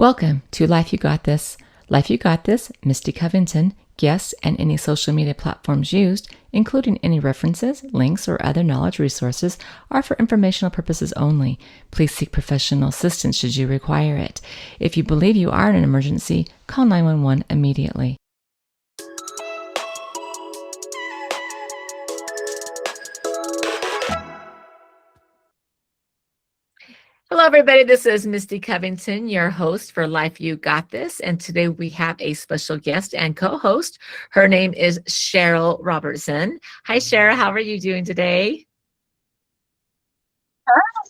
Welcome to Life You Got This. Life You Got This, Misty Covington, guests, and any social media platforms used, including any references, links, or other knowledge resources, are for informational purposes only. Please seek professional assistance should you require it. If you believe you are in an emergency, call 911 immediately. Hello, everybody. This is Misty Covington, your host for Life You Got This. And today we have a special guest and co-host. Her name is Cheryl Robertson. Hi, Cheryl. How are you doing today?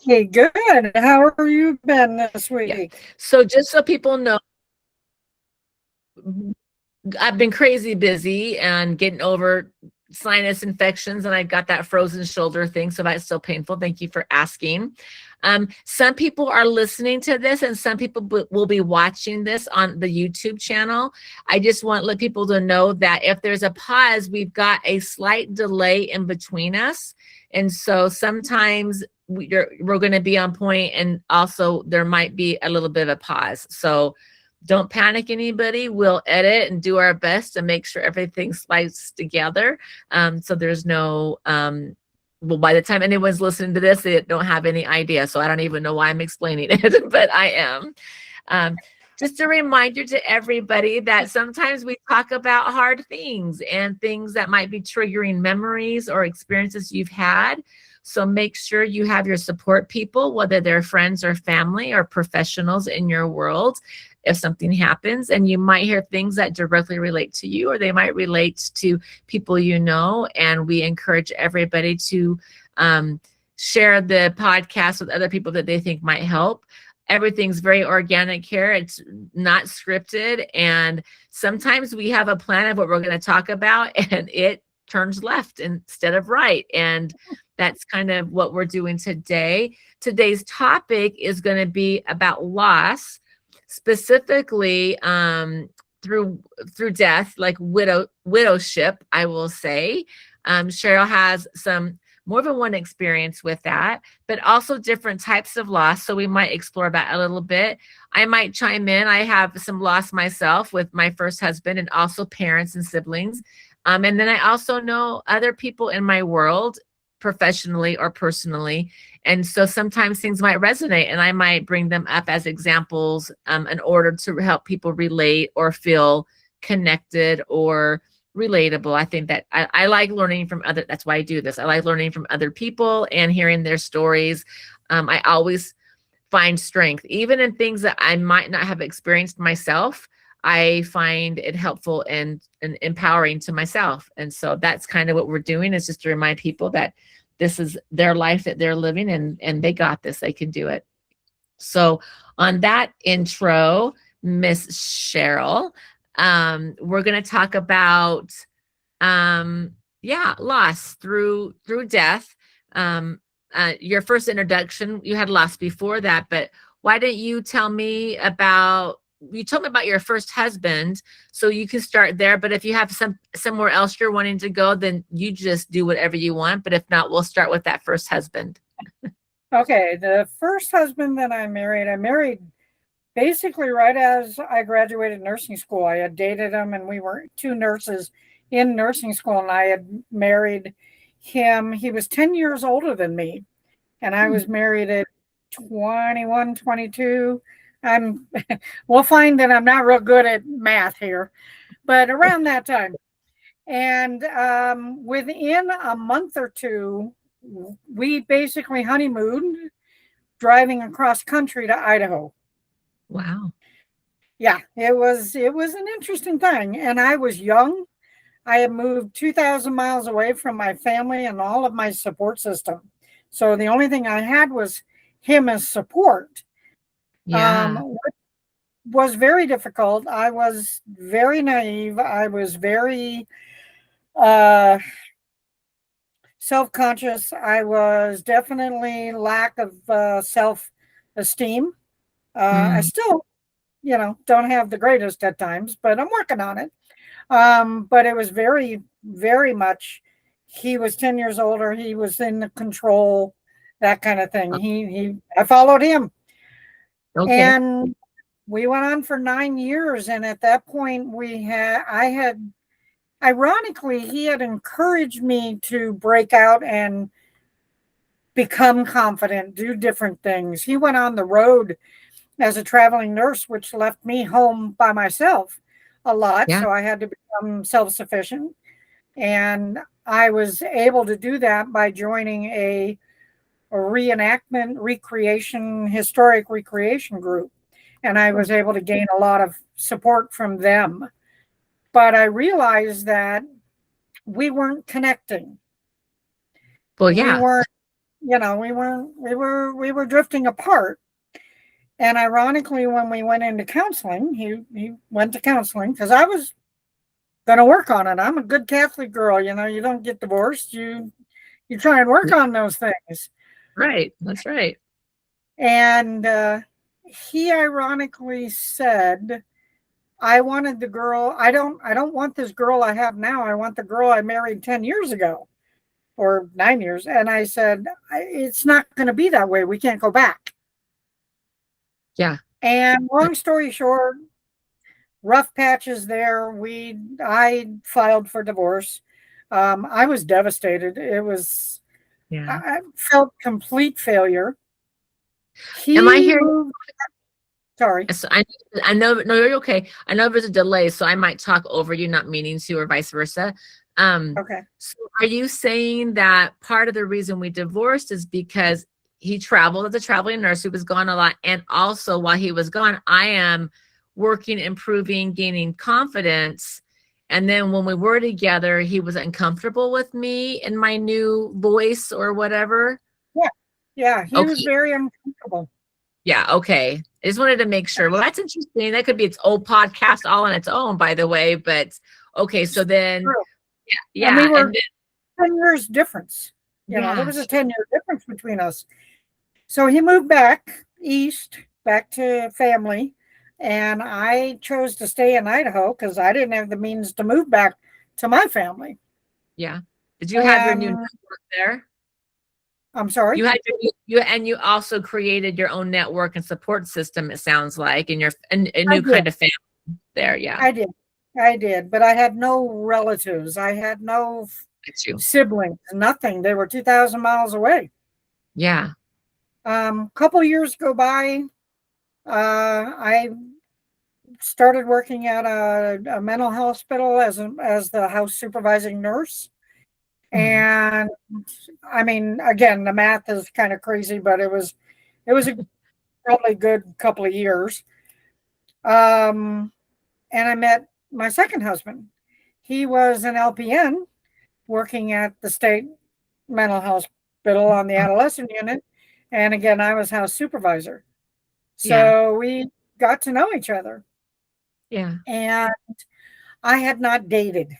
Hey, good. How have you been this week? Yeah. So just so people know, I've been crazy busy and getting over sinus infections, and I got that frozen shoulder thing, so that's still painful. Thank you for asking. Some people are listening to this, and some people will be watching this on the YouTube channel. I just want to let people to know that if there's a pause, we've got a slight delay in between us, and so sometimes we're going to be on point, and also there might be a little bit of a pause. So don't panic, anybody. We'll edit and do our best to make sure everything slides together. So there's no, well, by the time anyone's listening to this, they don't have any idea. So I don't even know why I'm explaining it, but I am. Just a reminder to everybody that sometimes we talk about hard things and things that might be triggering memories or experiences you've had. So make sure you have your support people, whether they're friends or family or professionals in your world, if something happens. And you might hear things that directly relate to you, or they might relate to people you know. And we encourage everybody to share the podcast with other people that they think might help. Everything's very organic here. It's not scripted. And sometimes we have a plan of what we're going to talk about, and it turns left instead of right. And that's kind of what we're doing today. Today's topic is going to be about loss, specifically through death, like widowship, I will say. Cheryl has some more than one experience with that, but also different types of loss. So we might explore that a little bit. I might chime in. I have some loss myself with my first husband, and also parents and siblings. And then I also know other people in my world, professionally or personally. And so sometimes things might resonate, and I might bring them up as examples in order to help people relate or feel connected or relatable. I think that I like learning from other, that's why I do this. I like learning from other people and hearing their stories. I always find strength, even in things that I might not have experienced myself. I find it helpful and empowering to myself. And so that's kind of what we're doing, is just to remind people that this is their life that they're living, and they got this, they can do it. So on that intro, Miss Cheryl, we're going to talk about, loss through death. Your first introduction, you had loss before that, but why didn't you tell me about, you told me about your first husband, so you can start there. But if you have somewhere else you're wanting to go, then you just do whatever you want. But if not, we'll start with that first husband. Okay, the first husband that I married basically right as I graduated nursing school. I had dated him, and we were two nurses in nursing school, and I had married him. He was 10 years older than me, and I was married at 21, 22. We'll find that I'm not real good at math here, but around that time. And within a month or two, we basically honeymooned, driving across country to Idaho. Wow. Yeah, it was an interesting thing. And I was young. I had moved 2,000 miles away from my family and all of my support system. So the only thing I had was him as support. Yeah. Was very difficult. I was very naive. I was very self-conscious. I was definitely lack of self-esteem. I still, don't have the greatest at times, but I'm working on it. But it was very, very much, he was 10 years older. He was in the control, that kind of thing. I followed him. Okay. And We went on for 9 years, and at that point, ironically, he had encouraged me to break out and become confident, do different things. He went on the road as a traveling nurse, which left me home by myself a lot. Yeah. So I had to become self-sufficient. And I was able to do that by joining a reenactment, historic recreation group. And I was able to gain a lot of support from them. But I realized that we weren't connecting. Well, We yeah. weren't, we were drifting apart. And ironically, when we went into counseling, he went to counseling because I was going to work on it. I'm a good Catholic girl. You don't get divorced. You try and work on those things. Right. That's right. And he ironically said, I wanted the girl. I don't want this girl I have now. I want the girl I married 10 years ago or 9 years. And I said, it's not going to be that way. We can't go back. Yeah. And long story short, rough patches there. I filed for divorce. I was devastated. I felt complete failure. Am I hearing? Sorry. So I know, no, you're okay. I know there's a delay, so I might talk over you, not meaning to, or vice versa. Okay. So are you saying that part of the reason we divorced is because he traveled as a traveling nurse, he was gone a lot, and also while he was gone, I am working, improving, gaining confidence. And then when we were together, he was uncomfortable with me and my new voice or whatever. Yeah. He was very uncomfortable. Yeah. Okay. I just wanted to make sure. Well, that's interesting. That could be its old podcast all on its own, by the way. But okay. So then, yeah. And we were 10 years difference. There was a 10-year difference between us. So he moved back east, back to family. And I chose to stay in Idaho because I didn't have the means to move back to my family. Yeah. Did you have your new network there? I'm sorry? You had you also created your own network and support system, it sounds like, and a new kind of family there. Yeah. I did, but I had no relatives. I had no siblings, nothing. They were 2,000 miles away. Yeah. Couple years go by. I started working at a mental hospital as the house supervising nurse. And I mean, again, the math is kind of crazy, but it was a probably good couple of years. And I met my second husband. He was an LPN working at the state mental hospital on the adolescent unit. And again, I was house supervisor. So we got to know each other. Yeah. And I had not dated.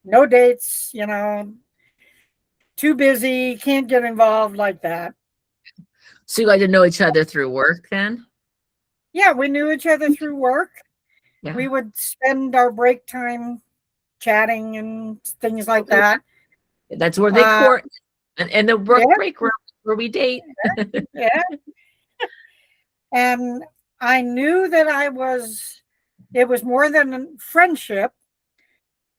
No dates, too busy, can't get involved like that. So you got to know each other through work then? Yeah, we knew each other through work. Yeah. We would spend our break time chatting and things like that. That's where they court. And the work break room where we date. Yeah. And I knew that it was more than friendship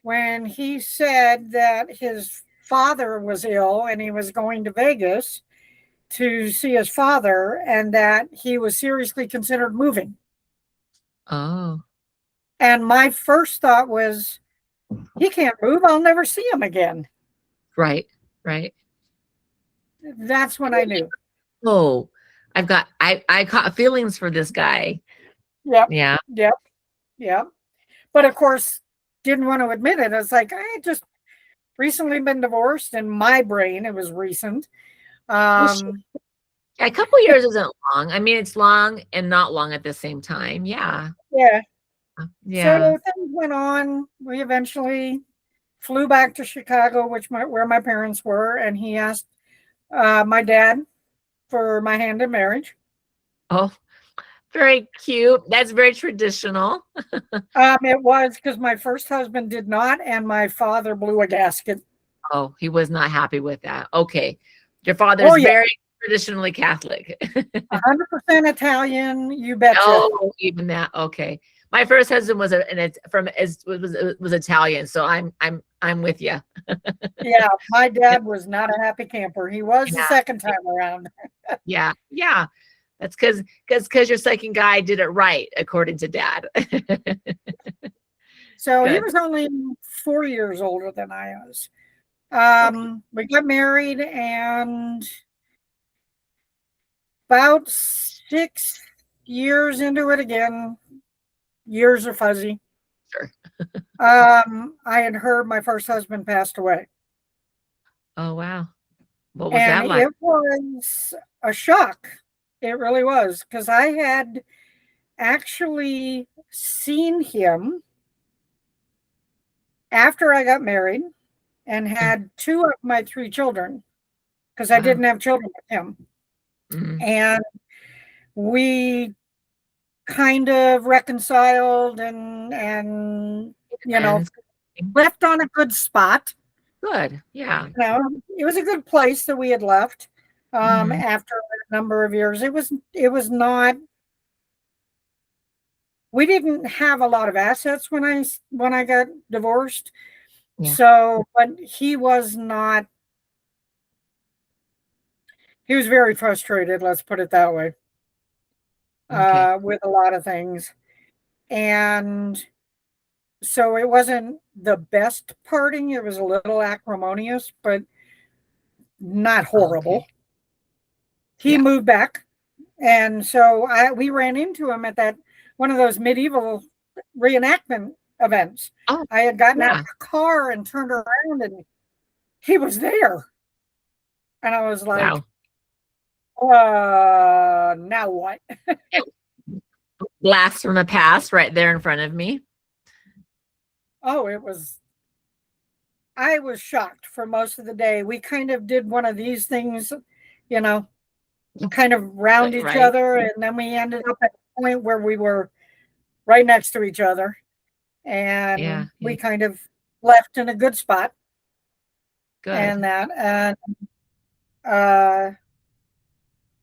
when he said that his father was ill and he was going to Vegas to see his father and that he was seriously considered moving. Oh. And my first thought was, he can't move. I'll never see him again. Right. That's when I knew. Oh, I caught feelings for this guy. Yep. Yeah. But of course, didn't want to admit it. It's like, I had just recently been divorced. In my brain, it was recent. A couple years isn't long. I mean, it's long and not long at the same time. Yeah. So things went on. We eventually flew back to Chicago, where my parents were, and he asked my dad for my hand in marriage. Oh, very cute. That's very traditional. It was because my first husband did not, and my father blew a gasket. Oh, he was not happy with that. Okay. Your father's very traditionally Catholic. 100% Italian, you betcha. Oh, even that. Okay. My first husband was was Italian, so I'm with you. Yeah, my dad was not a happy camper. He was the Yeah, second time around. yeah. That's because your second guy did it right, according to Dad. So he Good. was only 4 years older than I was. We got married, and about 6 years into it, again, years are fuzzy. Sure. I had heard my first husband passed away. Oh wow. What was And that like? it was a shock. It really was, because I had actually seen him after I got married and had two of my three children, because I Wow. didn't have children with him. Mhm. And we kind of reconciled and you know And left on a good spot. good. Yeah. It was a good place that we had left Mhm. after a number of years. It was not. We didn't have a lot of assets when I got divorced. Yeah. So, but he was not. He was very frustrated. Let's put it that way. Okay. With a lot of things, and so it wasn't the best parting. It was a little acrimonious, but not horrible. Okay. He Yeah. moved back, and so we ran into him at that one of those medieval reenactment events. Oh, I had gotten out of yeah. the car and turned around, and he was there, and I was like, Wow. now what? Blast from the past right there in front of me. Oh, I was shocked for most of the day. We kind of did one of these things, you know, kind of round each Right. other, and then we ended up at a point where we were right next to each other, Yeah. and Yeah. we kind of left in a good spot. Good. And a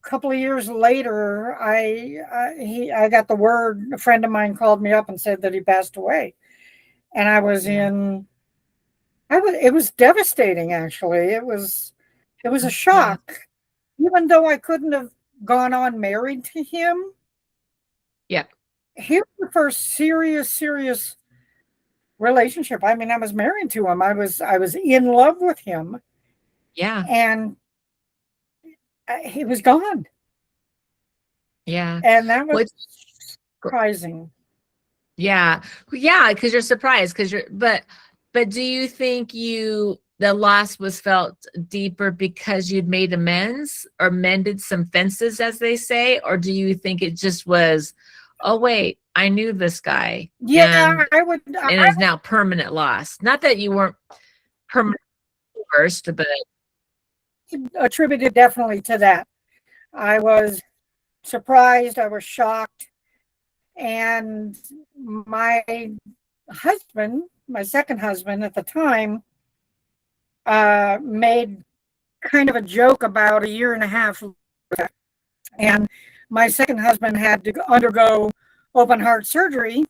couple of years later, I got the word. A friend of mine called me up and said that he passed away, and I was Yeah. in. I was. It was devastating. Actually, it was a Yeah. shock. Even though I couldn't have gone on married to him, Yeah. he was the first serious relationship. I mean, I was married to him. I was in love with him, Yeah. and he was gone, Yeah. and that was What? surprising. Yeah. Yeah. Because you're surprised. But do you think the loss was felt deeper because you'd made amends or mended some fences, as they say, or do you think it just was, oh wait, I knew this guy Yeah, I would. and is now permanent loss? Not that you weren't permanent first, but attribute it definitely to that. I was surprised. I was shocked, and my husband, my second husband at the time, made kind of a joke about a year and a half. And my second husband had to undergo open heart surgery,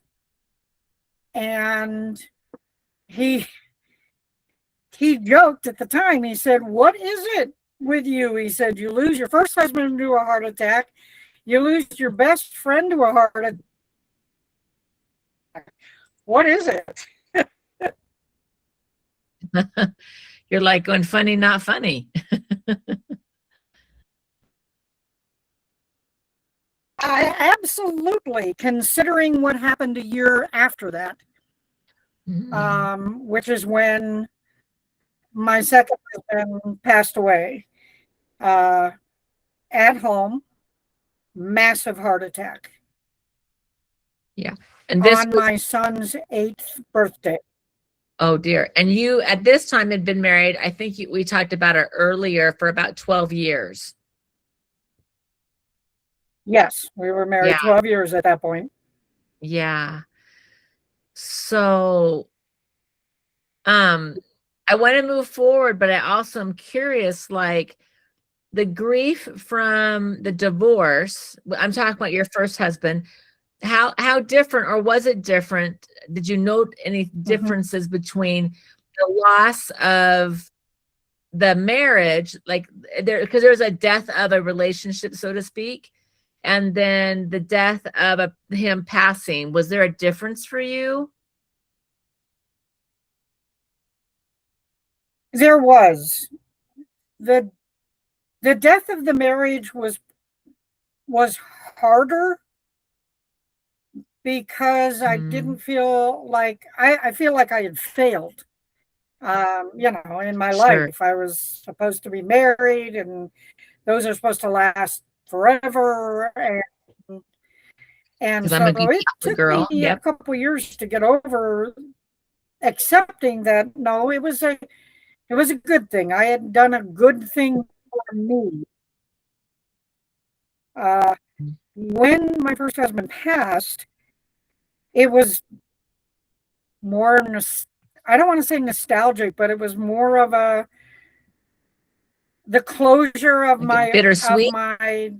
and he he joked at the time. He said, "What is it with you?" He said, "You lose your first husband to a heart attack. You lose your best friend to a heart attack. What is it?" you're like going funny, not funny. I absolutely, considering what happened a year after that, Mm, which is when my second husband passed away uh, at home, massive heart attack yeah. And this on was, my son's 8th birthday. oh dear. And you at this time had been married, I think we talked about it earlier, for about 12 years. Yes, we were Yeah. married 12 years at that point. Yeah. So, um, I want to move forward, but I also am curious, like, the grief from the divorce, I'm talking about your first husband, how different, or was it different? Did you note any differences between the loss of the marriage, like there, because there's a death of a relationship, so to speak, and then the death of him passing? Was there a difference for you? There was. The the death of the marriage was harder because I didn't feel like I feel like I had failed. In my Sure. life, I was supposed to be married, and those are supposed to last forever. And Because I'm a so good it took girl. me a couple years to get over accepting that no, it was a good thing. I had done a good thing for me. When my first husband passed, it was more, I don't want to say nostalgic, but it was more of the closure of Like bittersweet. my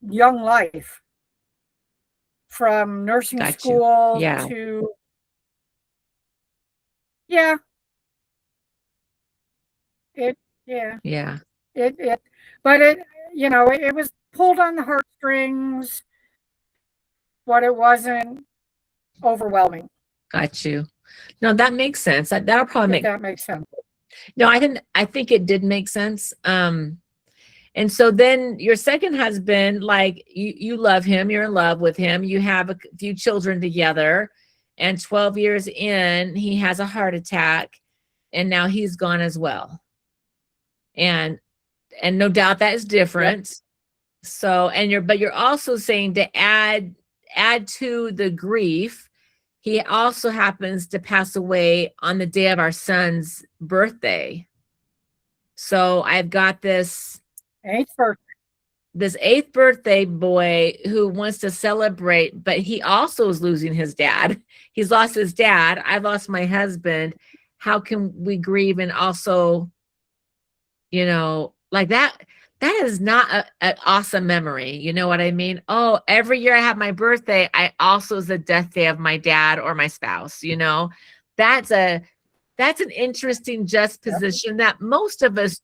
young life, from nursing Got you. school Yeah. to, yeah, it, yeah, Yeah. but it was pulled on the heartstrings, but it wasn't overwhelming, Got you. No, that makes sense. That'll probably if make, that makes sense. no, I think it did make sense. And so then your second husband, like you love him, you're in love with him, you have a few children together, and 12 years in, he has a heart attack, and now he's gone as well. And no doubt that is different. Yep. So, but you're also saying to add to the grief, he also happens to pass away on the day of our son's birthday. So I've got this 8th birthday boy who wants to celebrate, but he also is losing his dad. He's lost his dad. I've lost my husband. How can we grieve and also, like that? That is not an awesome memory. You know what I mean? Oh, every year I have my birthday, I also is the death day of my dad or my spouse. That's an interesting juxtaposition that most of us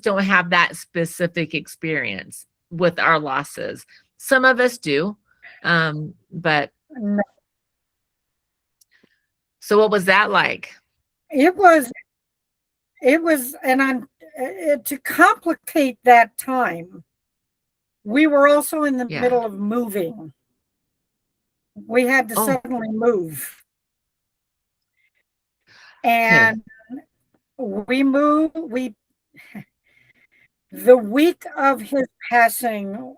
don't have that specific experience with our losses. Some of us do. But so what was that like? It was, and to complicate that time, we were also in the middle of moving. We had to suddenly move. And we moved, the week of his passing,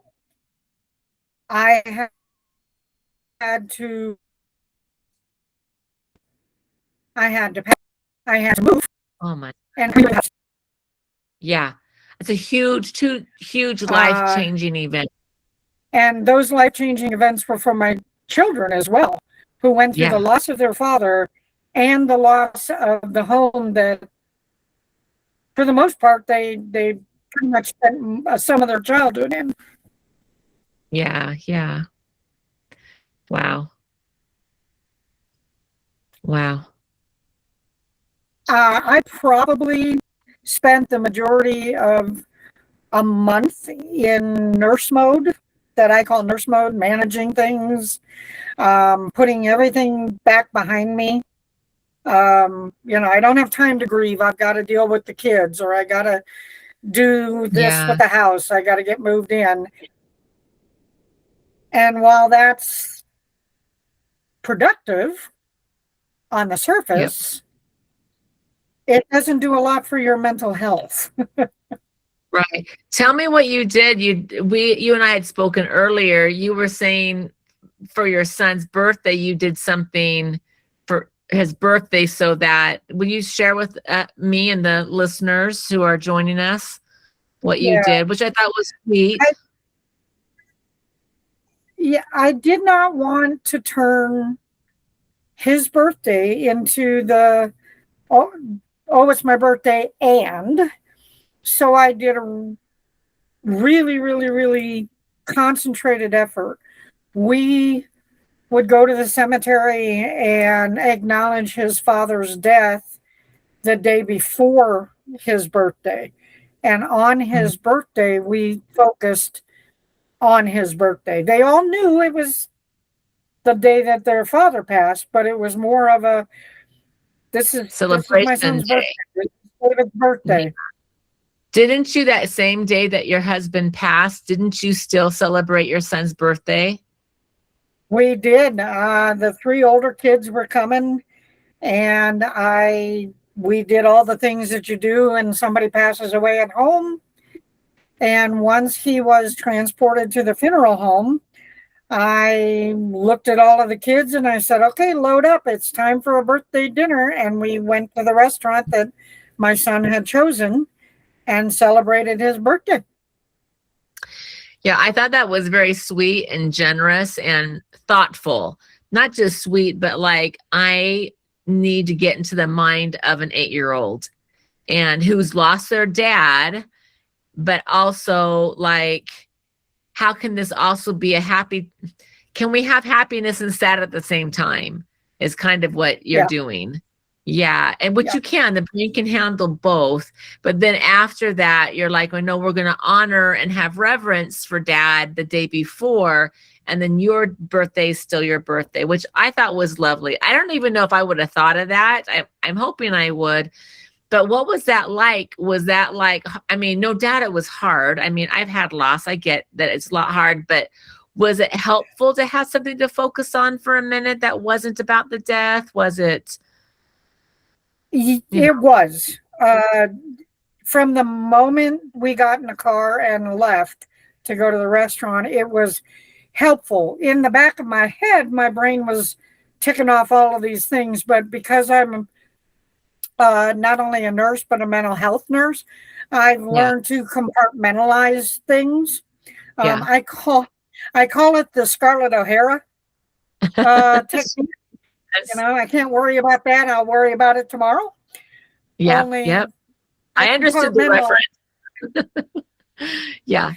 I had to move. Oh my. And yeah. It's a huge life-changing event. And those life-changing events were for my children as well, who went through the loss of their father and the loss of the home that, for the most part, they pretty much spent some of their childhood in. Yeah. Wow. I probably spent the majority of a month in nurse mode, that I call nurse mode, managing things, putting everything back behind me. I don't have time to grieve. I've got to deal with the kids, or I got to do this with the house. I got to get moved in. And while that's productive on the surface, it doesn't do a lot for your mental health. Right. Tell me what you did. You and I had spoken earlier. You were saying for your son's birthday, you did something for his birthday, so that, will you share with me and the listeners who are joining us what you did, which I thought was sweet. I did not want to turn his birthday into it's my birthday, and so I did really, really, really concentrated effort. We would go to the cemetery and acknowledge his father's death the day before his birthday. And on his birthday, we focused on his birthday. They all knew it was the day that their father passed, but it was more of a this is my Celebration son's day. birthday. This is David's birthday. Didn't you, that same day that your husband passed, didn't you still celebrate your son's birthday? We did. The three older kids were coming, and we did all the things that you do when somebody passes away at home. And once he was transported to the funeral home, I looked at all of the kids and I said, okay, load up. It's time for a birthday dinner. And we went to the restaurant that my son had chosen and celebrated his birthday. Yeah, I thought that was very sweet and generous and thoughtful. Not just sweet, but like, I need to get into the mind of an 8-year-old and who's lost their dad, but also like, how can this also be can we have happiness and sad at the same time is kind of what you're doing. Yeah. And which you can, the brain can handle both. But then after that, you're like, oh no, we're going to honor and have reverence for dad the day before. And then your birthday is still your birthday, which I thought was lovely. I don't even know if I would have thought of that. I'm hoping I would. But what was that like? Was that like, I mean, no doubt it was hard. I mean, I've had loss. I get that it's a lot hard, but was it helpful to have something to focus on for a minute that wasn't about the death? Was it? It was. From the moment we got in the car and left to go to the restaurant, it was helpful. In the back of my head, my brain was ticking off all of these things, but because I'm not only a nurse, but a mental health nurse, I've learned to compartmentalize things. I call it the Scarlett O'Hara technique. You know, I can't worry about that. I'll worry about it tomorrow. Yeah. I understood the reference. Yeah.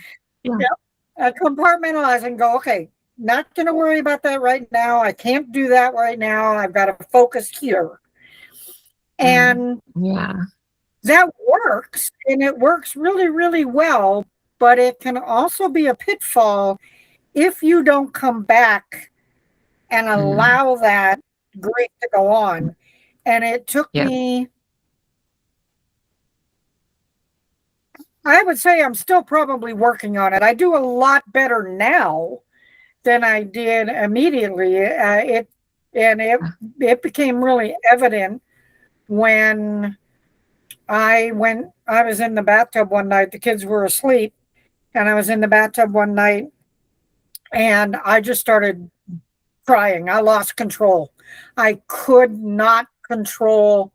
I compartmentalize and go, okay, not going to worry about that right now. I can't do that right now. I've got to focus here. And that works, and it works really, really well, but it can also be a pitfall if you don't come back and allow that grief to go on. And it took me, I would say I'm still probably working on it. I do a lot better now than I did immediately. It became really evident when I was in the bathtub one night. The kids were asleep, and I was in the bathtub one night, and I just started crying. I lost control. I could not control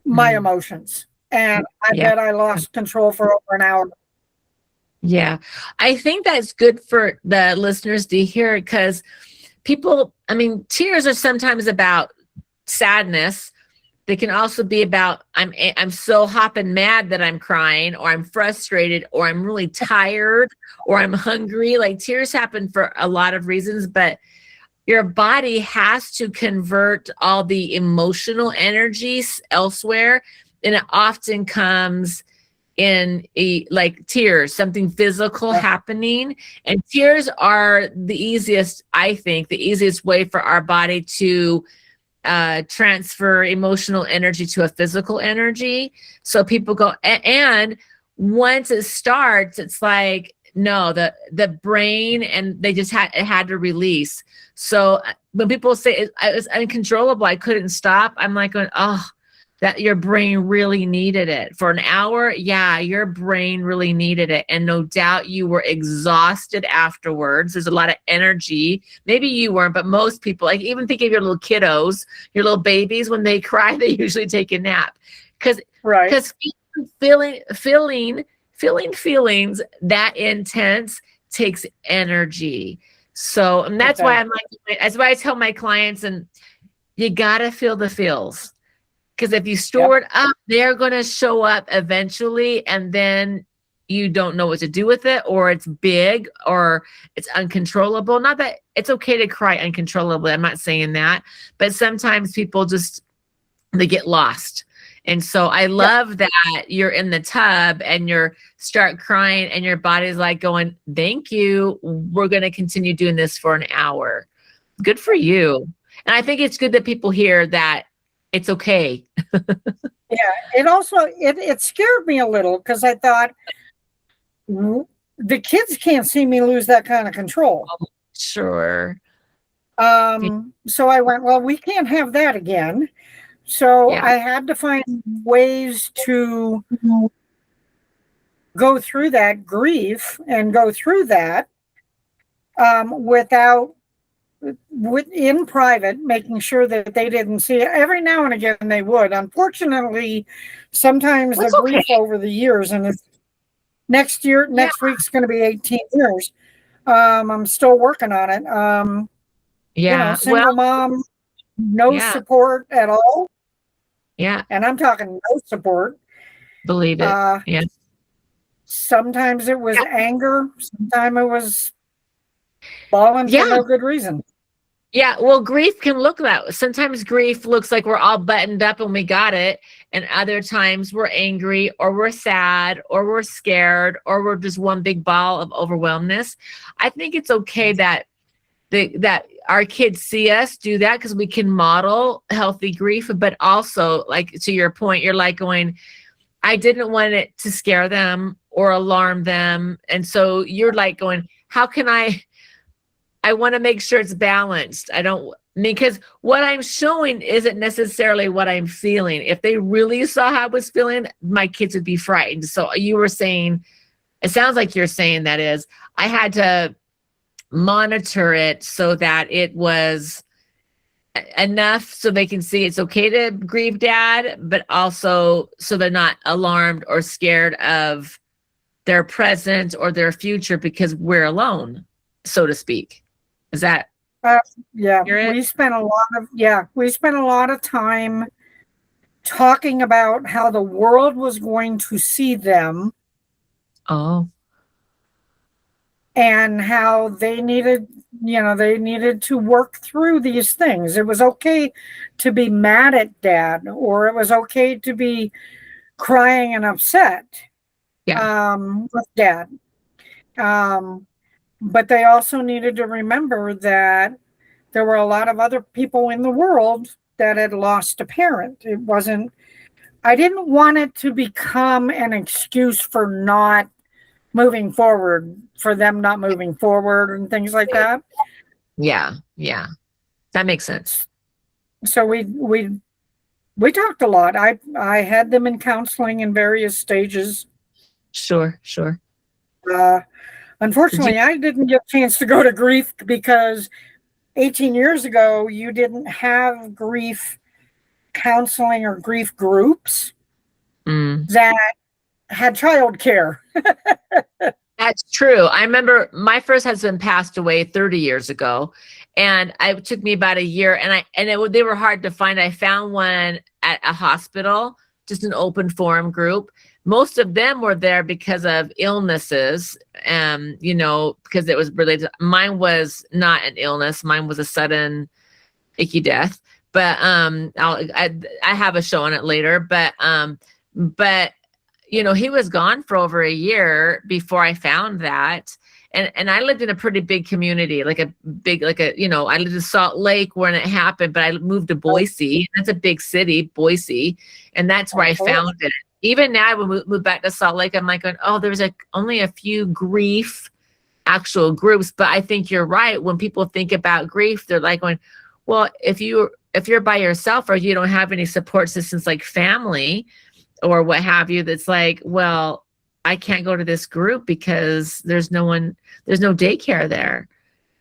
my emotions, and I bet I lost control for over an hour. Yeah, I think that's good for the listeners to hear, because people, I mean, tears are sometimes about sadness. They can also be about, I'm so hopping mad that I'm crying, or I'm frustrated, or I'm really tired, or I'm hungry. Like, tears happen for a lot of reasons, but your body has to convert all the emotional energies elsewhere. And it often comes in like tears, something physical happening. And tears are the easiest, I think, the easiest way for our body to transfer emotional energy to a physical energy. So people go, and once it starts, it's like, no, the brain, and they just had to release. So when people say it was uncontrollable, I couldn't stop, I'm like going, oh, that your brain really needed it for an hour. Yeah, your brain really needed it. And no doubt you were exhausted afterwards. There's a lot of energy. Maybe you weren't, but most people, like, even think of your little kiddos, your little babies, when they cry, they usually take a nap. Because feeling feelings that intense takes energy. So, and that's why I'm like, that's why I tell my clients, and you got to feel the feels. Because if you store it up, they're going to show up eventually. And then you don't know what to do with it, or it's big, or it's uncontrollable. Not that it's okay to cry uncontrollably. I'm not saying that, but sometimes people just, they get lost. And so I love that you're in the tub and you're start crying and your body's like going, thank you. We're going to continue doing this for an hour. Good for you. And I think it's good that people hear that it's okay. Yeah. It also, it scared me a little because I thought the kids can't see me lose that kind of control. Sure. So I went, well, we can't have that again. So I had to find ways to go through that grief and go through that in private, making sure that they didn't see it. Every now and again they would. Unfortunately, sometimes the grief over the years, and it's next week's going to be 18 years. I'm still working on it. Single mom, no support at all. Yeah. And I'm talking no support. Believe it. Sometimes it was anger. Sometimes it was bawling for no good reason. Yeah. Well, grief can look that. Sometimes grief looks like we're all buttoned up and we got it. And other times we're angry, or we're sad, or we're scared, or we're just one big ball of overwhelmness. I think it's okay that that our kids see us do that, because we can model healthy grief. But also, like, to your point, you're like going, I didn't want it to scare them or alarm them. And so you're like going, how can I want to make sure it's balanced. Because what I'm showing isn't necessarily what I'm feeling. If they really saw how I was feeling, my kids would be frightened. So you were saying, it sounds like you're saying that is, I had to monitor it so that it was enough so they can see it's okay to grieve dad, but also so they're not alarmed or scared of their present or their future because we're alone, so to speak. Is that? We spent a lot of time talking about how the world was going to see them. Oh. And how they needed to work through these things. It was okay to be mad at dad, or it was okay to be crying and upset with dad. But they also needed to remember that there were a lot of other people in the world that had lost a parent. I didn't want it to become an excuse for not moving forward, for them not moving forward and things like that. Yeah. That makes sense. So we talked a lot. I had them in counseling in various stages. Sure. Unfortunately, I didn't get a chance to go to grief because 18 years ago, you didn't have grief counseling or grief groups that had childcare. That's true. I remember my first husband passed away 30 years ago, and it took me about a year, they were hard to find. I found one at a hospital, just an open forum group. Most of them were there because of illnesses, because it was related. Mine was not an illness. Mine was a sudden icky death. But I have a show on it later. But he was gone for over a year before I found that. And I lived in a pretty big community, I lived in Salt Lake when it happened, but I moved to Boise. That's a big city, Boise. And that's where I found it. Even now, when we move back to Salt Lake, I'm like, there's only a few grief actual groups. But I think you're right. When people think about grief, they're like going, well, if you're by yourself or you don't have any support systems like family or what have you, that's like, well, I can't go to this group because there's no daycare there,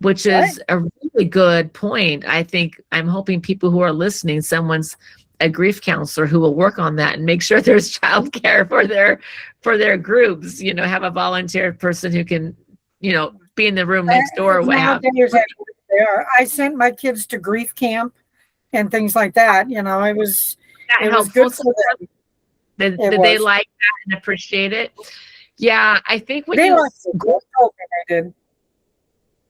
which is a really good point. I think I'm hoping people who are listening, someone's a grief counselor who will work on that and make sure there's childcare for their groups, have a volunteer person who can, be in the room next door or what have you. I sent my kids to grief camp and things like that. It was good for them. Did they like that and appreciate it? Yeah, I think when They you like to. They told me they did.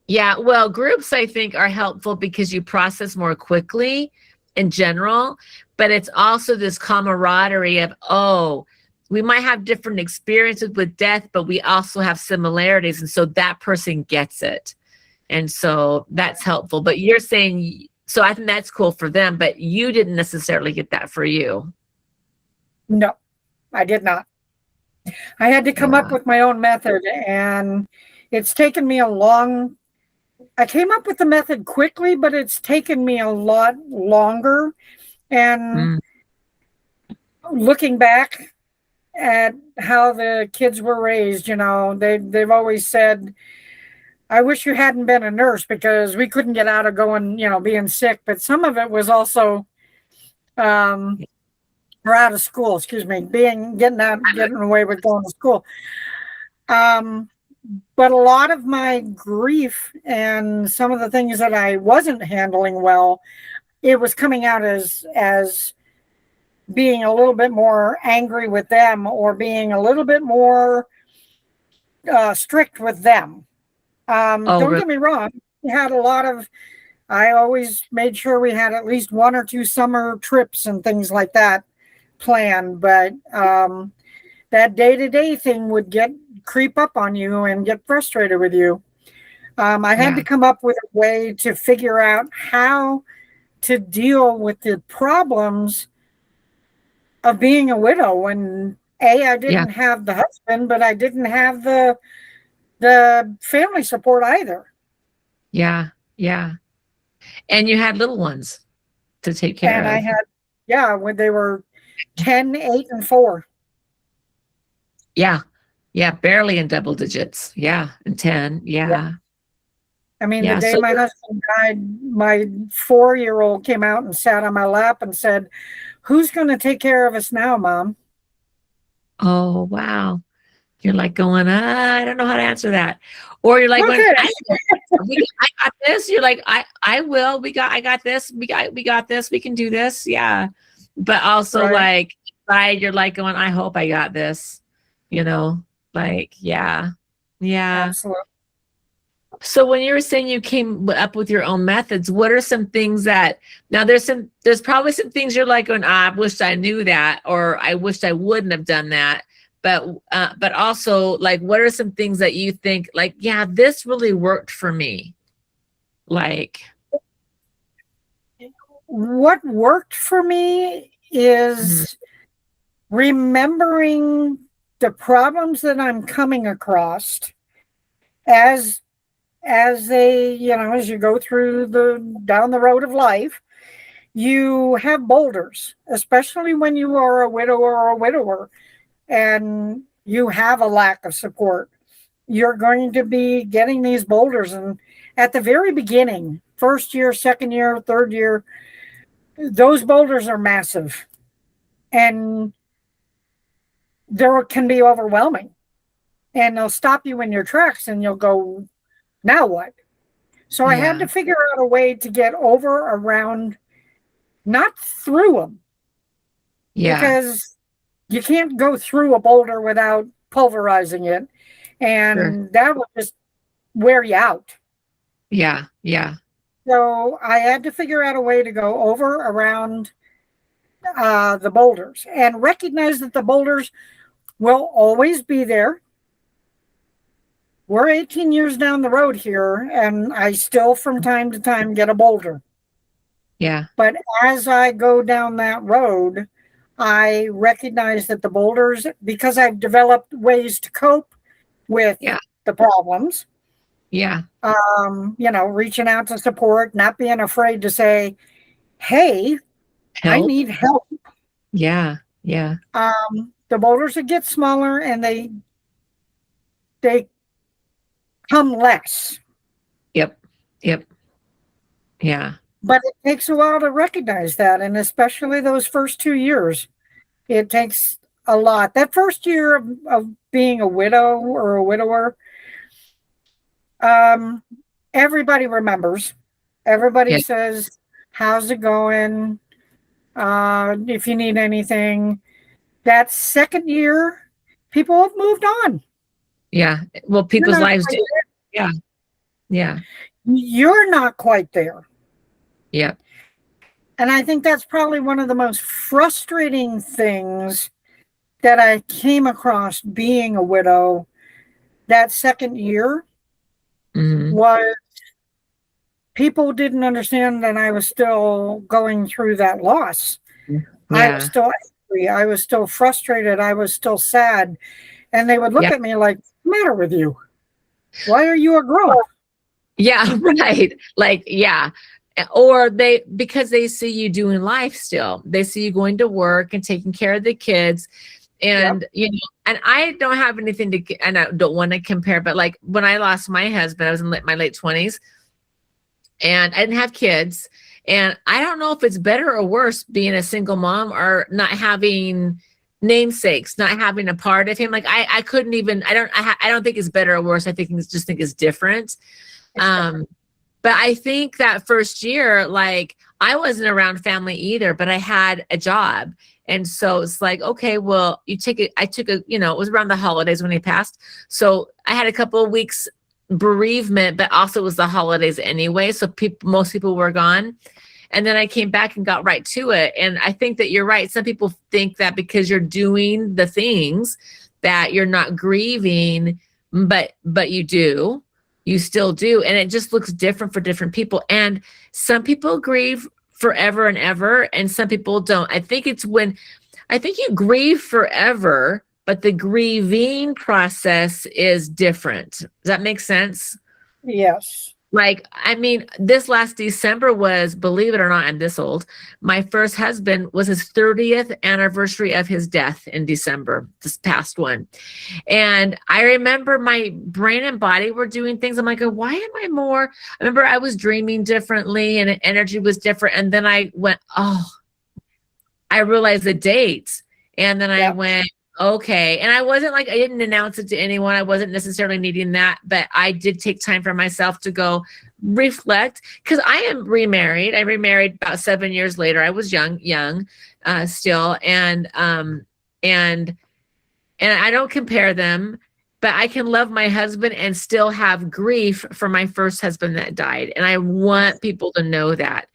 Yeah, well, groups I think are helpful because you process more quickly in general, but it's also this camaraderie of, oh, we might have different experiences with death, but we also have similarities. And so that person gets it. And so that's helpful. But you're saying, so I think that's cool for them, but you didn't necessarily get that for you. No, I did not. I had to come up Yeah. with my own method, and it's taken me a long. I came up with the method quickly, but it's taken me a lot longer. And Mm, looking back at how the kids were raised, they've always said, I wish you hadn't been a nurse because we couldn't get out of going, being sick. But some of it was also, um, or out of school, excuse me, getting away with going to school. Um, but a lot of my grief and some of the things that I wasn't handling well, it was coming out as being a little bit more angry with them or being a little bit more strict with them. oh, Don't really? get me wrong. We had a lot of, I always made sure we had at least 1 or 2 summer trips and things like that planned. But that day-to-day thing would creep up on you and get frustrated with you. I had Yeah. to come up with a way to figure out how to deal with the problems of being a widow. And I Yeah. didn't have the husband, but I didn't have the family support either. Yeah. Yeah. And you had little ones to take care And I of. had, yeah, when they were 10, 8, and 4. Yeah. Yeah. Barely in double digits. Yeah. And 10. Yeah. Yeah. I mean, the Yeah. day So, my husband died, my 4-year-old came out and sat on my lap and said, "Who's going to take care of us now, Mom?" oh, wow. You're like going, I don't know how to answer that. Or you're like, Look when at I, I got this. You're like, I will. I got this. We got this. We can do this. Yeah. But also right. like, inside, you're like going, I hope I got this. You know, like, yeah. Yeah. Absolutely. So when you were saying you came up with your own methods, what are some things that now there's probably some things you're like going, I wish I knew that, or I wished I wouldn't have done that. But also like, what are some things that you think like, yeah, this really worked for me? Like, What worked for me mhm, is remembering the problems that I'm coming across as as you go through the down the road of life. You have boulders, especially when you are a widower or a widower and you have a lack of support. You're going to be getting these boulders. And at the very beginning, first year, second year, third year, those boulders are massive and they can be overwhelming. And they'll stop you in your tracks and you'll go, now what? So I had yeah, to figure out a way to get over, around, not through them, yeah, because you can't go through a boulder without pulverizing it. sure, And that would just wear you out. yeah, yeah, So I had to figure out a way to go over, around the boulders and recognize that the boulders will always be there. We're 18 years down the road here, and I still from time to time get a boulder. yeah, But as I go down that road, I recognize that the boulders, because I've developed ways to cope with yeah, the problems, yeah. reaching out to support, not being afraid to say, hey, I Help. need help. Yeah, yeah, The boulders would get smaller and they come less. yep, yep, yeah, But it takes a while to recognize that. And especially those first 2 years, it takes a lot. That first year of being a widow or a widower, um, everybody remembers. Everybody yeah, says, how's it going? If you need anything. That second year, people have moved on. Yeah. Well, You're people's not lives quite do. Yeah. Yeah. there. You're not quite there. Yeah. And I think that's probably one of the most frustrating things that I came across being a widow that second year Hmm. was people didn't understand that I was still going through that loss. I was Yeah. still angry. I was still frustrated. I was still sad. And they would look Yeah. at me like, what's the matter with you? Why are you a grump? Yeah. Right. Like, yeah. Or because they see you doing life still, they see you going to work and taking care of the kids. Yep. And, and I don't have anything and I don't want to compare, but like when I lost my husband, I was in my late 20s and I didn't have kids. And I don't know if it's better or worse being a single mom or not having namesakes, not having a part of him. Like I couldn't even, I don't think it's better or worse. I think just think it's different. Um, but I think that first year, like I wasn't around family either, but I had a job. And so it's like, okay, well, I took a, it was around the holidays when he passed. So I had a couple of weeks bereavement, but also it was the holidays anyway. So most people were gone. And then I came back and got right to it. And I think that you're right. Some people think that because you're doing the things that you're not grieving, but you do. You still do. And it just looks different for different people. And some people grieve forever and ever, and some people don't. I think you grieve forever, but the grieving process is different. Does that make sense? Yes. Like, I mean, this last December was, believe it or not, I'm this old. My first husband was his 30th anniversary of his death in December, this past one. And I remember my brain and body were doing things. I'm like, why am I more? I remember I was dreaming differently and energy was different. And then I went, oh, I realized the dates. And then I went, okay. And I didn't announce it to anyone. I wasn't necessarily needing that, but I did take time for myself to go reflect because I am remarried. I remarried about 7 years later. I was young, still. And I don't compare them, but I can love my husband and still have grief for my first husband that died. And I want people to know that.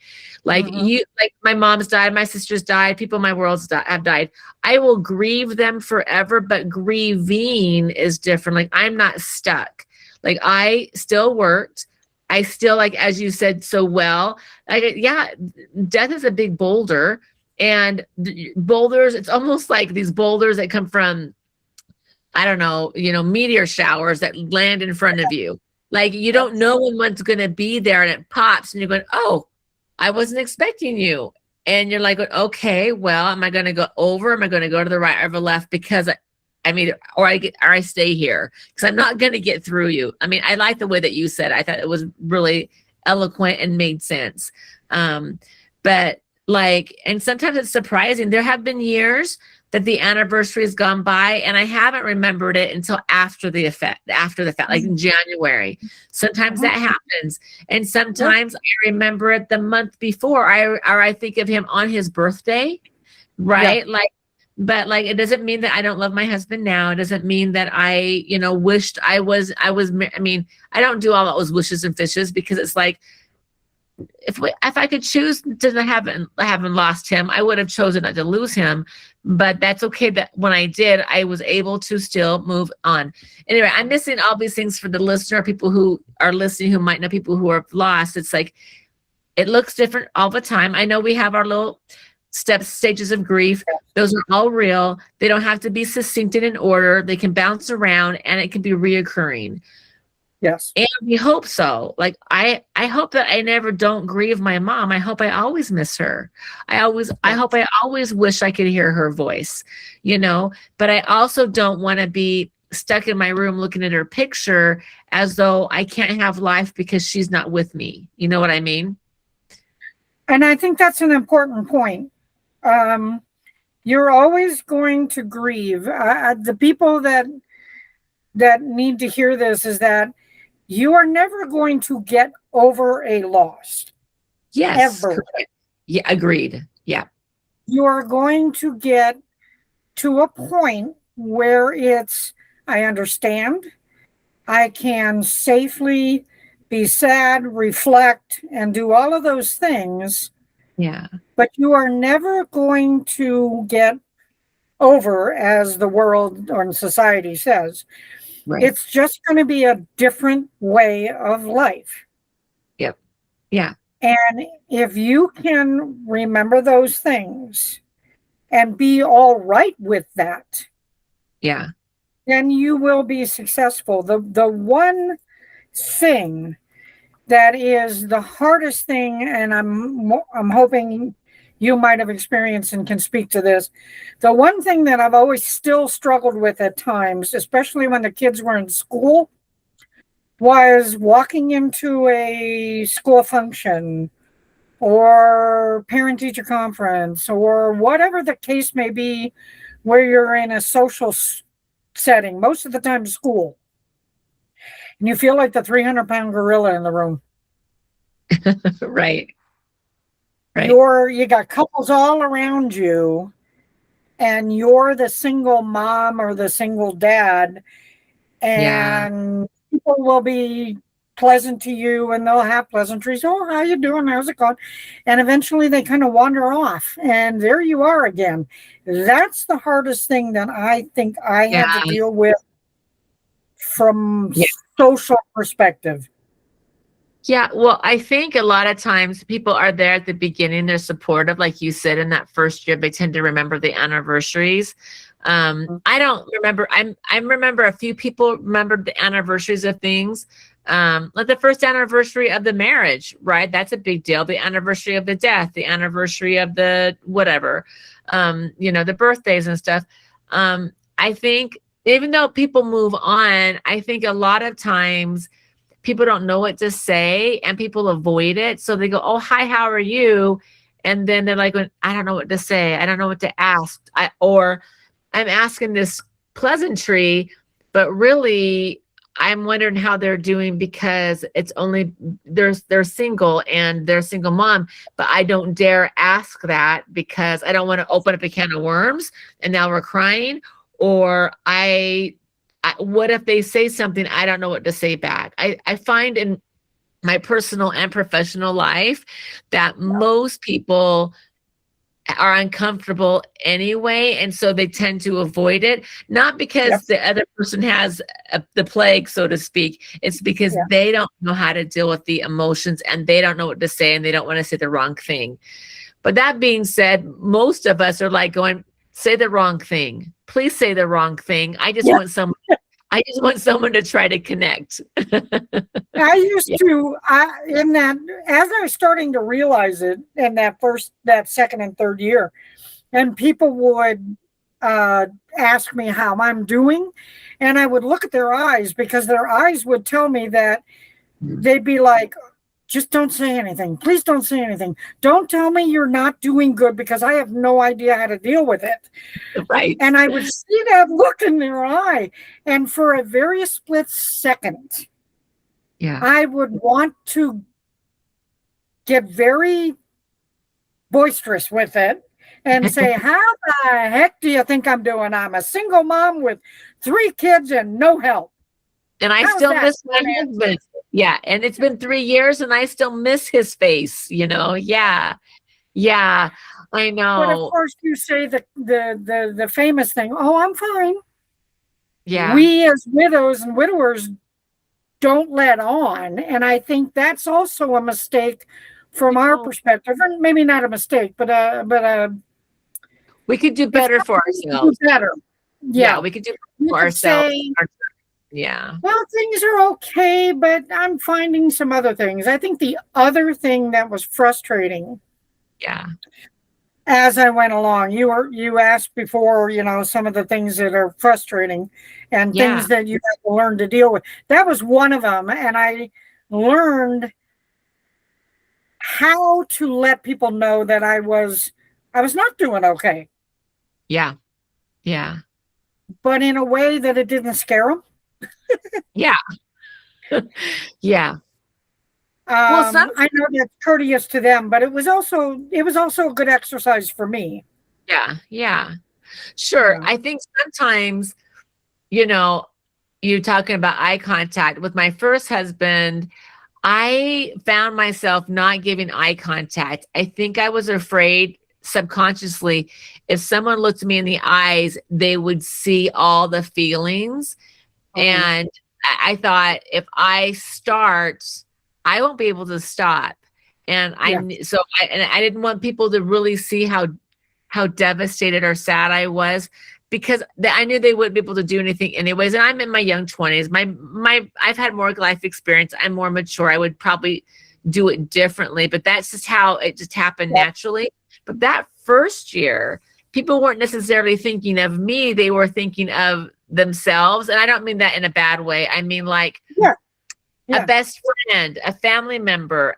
Like like my mom's died, my sister's died, people in my world have died. I will grieve them forever, but grieving is different. Like I'm not stuck. Like I still worked. I still, like, as you said so well, like, yeah, death is a big boulder, and boulders, it's almost like these boulders that come from, I don't know, meteor showers that land in front of you. Like you don't know when one's going to be there, and it pops and you're going, oh, I wasn't expecting you. And you're like, okay, well, am I going to go over? Am I going to go to the right or the left? Because or I stay here because I'm not going to get through you. I mean, I like the way that you said it. I thought it was really eloquent and made sense. But like, and sometimes it's surprising. There have been years that the anniversary has gone by and I haven't remembered it until after the fact, like in January. Sometimes that happens. And sometimes I remember it the month before, or I think of him on his birthday, right? Like, but like, it doesn't mean that I don't love my husband now. It doesn't mean that I, wished I was, I mean, I don't do all those wishes and fishes because it's like, if I could choose to haven't lost him, I would have chosen not to lose him. But that's okay. That when I did, I was able to still move on. Anyway, I'm missing all these things for the listener, people who are listening, who might know people who are lost. It's like, it looks different all the time. I know we have our little stages of grief. Those are all real. They don't have to be succinct and in order. They can bounce around and it can be reoccurring. Yes. And we hope so. Like I hope that I never don't grieve my mom. I hope I always miss her. I hope I always wish I could hear her voice, but I also don't want to be stuck in my room looking at her picture as though I can't have life because she's not with me. You know what I mean? And I think that's an important point. You're always going to grieve. The people that need to hear this is that you are never going to get over a loss. Yes. Ever. Correct. Yeah, agreed. Yeah. You are going to get to a point where I understand, I can safely be sad, reflect, and do all of those things. Yeah. But you are never going to get over, as the world or society says. Right. It's just going to be a different way of life. Yep. Yeah. And if you can remember those things and be all right with that, Yeah. then you will be successful. The one thing that is the hardest thing, and I'm hoping you might have experienced and can speak to this. The one thing that I've always still struggled with at times, especially when the kids were in school, was walking into a school function or parent teacher conference or whatever the case may be, where you're in a social setting, most of the time school, and you feel like the 300-pound gorilla in the room. Right. Right. You got couples all around you, and you're the single mom or the single dad, Yeah. and people will be pleasant to you and they'll have pleasantries. Oh, how you doing? How's it going? And eventually they kind of wander off, and there you are again. That's the hardest thing that I think I Yeah. had to deal with from Yeah. social perspective. Yeah, well, I think a lot of times people are there at the beginning, they're supportive, like you said, in that first year, they tend to remember the anniversaries. I don't remember, I remember a few people remembered the anniversaries of things. Like the first anniversary of the marriage, right? That's a big deal. The anniversary of the death, the anniversary of the whatever, the birthdays and stuff. I think even though people move on, I think a lot of times people don't know what to say and people avoid it. So they go, oh, hi, how are you? And then they're like, I don't know what to say. I don't know what to ask. Or I'm asking this pleasantry, but really I'm wondering how they're doing because it's only they're single and they're a single mom, but I don't dare ask that because I don't want to open up a can of worms and now we're crying. Or what if they say something, I don't know what to say back. I find in my personal and professional life that most people are uncomfortable anyway, and so they tend to avoid it, not because the other person has the plague, so to speak. It's because they don't know how to deal with the emotions and they don't know what to say and they don't want to say the wrong thing. But that being said, most of us are like going, say the wrong thing. Please say the wrong thing. I just want someone to try to connect. I used to, as I was starting to realize it in that second and third year, and people would ask me how I'm doing, and I would look at their eyes because their eyes would tell me that they'd be like, just don't say anything. Please don't say anything. Don't tell me you're not doing good because I have no idea how to deal with it. Right. And I would see that look in their eye. And for a very split second, I would want to get very boisterous with it and say, how the heck do you think I'm doing? I'm a single mom with 3 kids and no help. And I still miss my husband. Yeah. And it's been 3 years and I still miss his face, Yeah. Yeah. I know. But of course you say the famous thing, oh, I'm fine. Yeah. We as widows and widowers don't let on. And I think that's also a mistake from our perspective. And maybe not a mistake, but we could do better for ourselves. Do better. Yeah, we could do better for ourselves. Yeah. Well, things are okay, but I'm finding some other things. I think the other thing that was frustrating. Yeah. As I went along, you asked before, some of the things that are frustrating and things that you have to learn to deal with. That was one of them. And I learned how to let people know that I was not doing okay. Yeah. Yeah. But in a way that it didn't scare them. Yeah. Yeah. I know that's courteous to them, but it was also a good exercise for me. Yeah. Yeah. Sure. I think sometimes, you talking about eye contact. With my first husband, I found myself not giving eye contact. I think I was afraid subconsciously if someone looked me in the eyes, they would see all the feelings. And I thought if I start, I won't be able to stop. And I didn't want people to really see how devastated or sad I was, because I knew they wouldn't be able to do anything anyways. And I'm in my young 20s. I've had more life experience. I'm more mature. I would probably do it differently, but that's just how it just happened naturally. But that first year, people weren't necessarily thinking of me. They were thinking of themselves. And I don't mean that in a bad way. I mean, like, a best friend, a family member,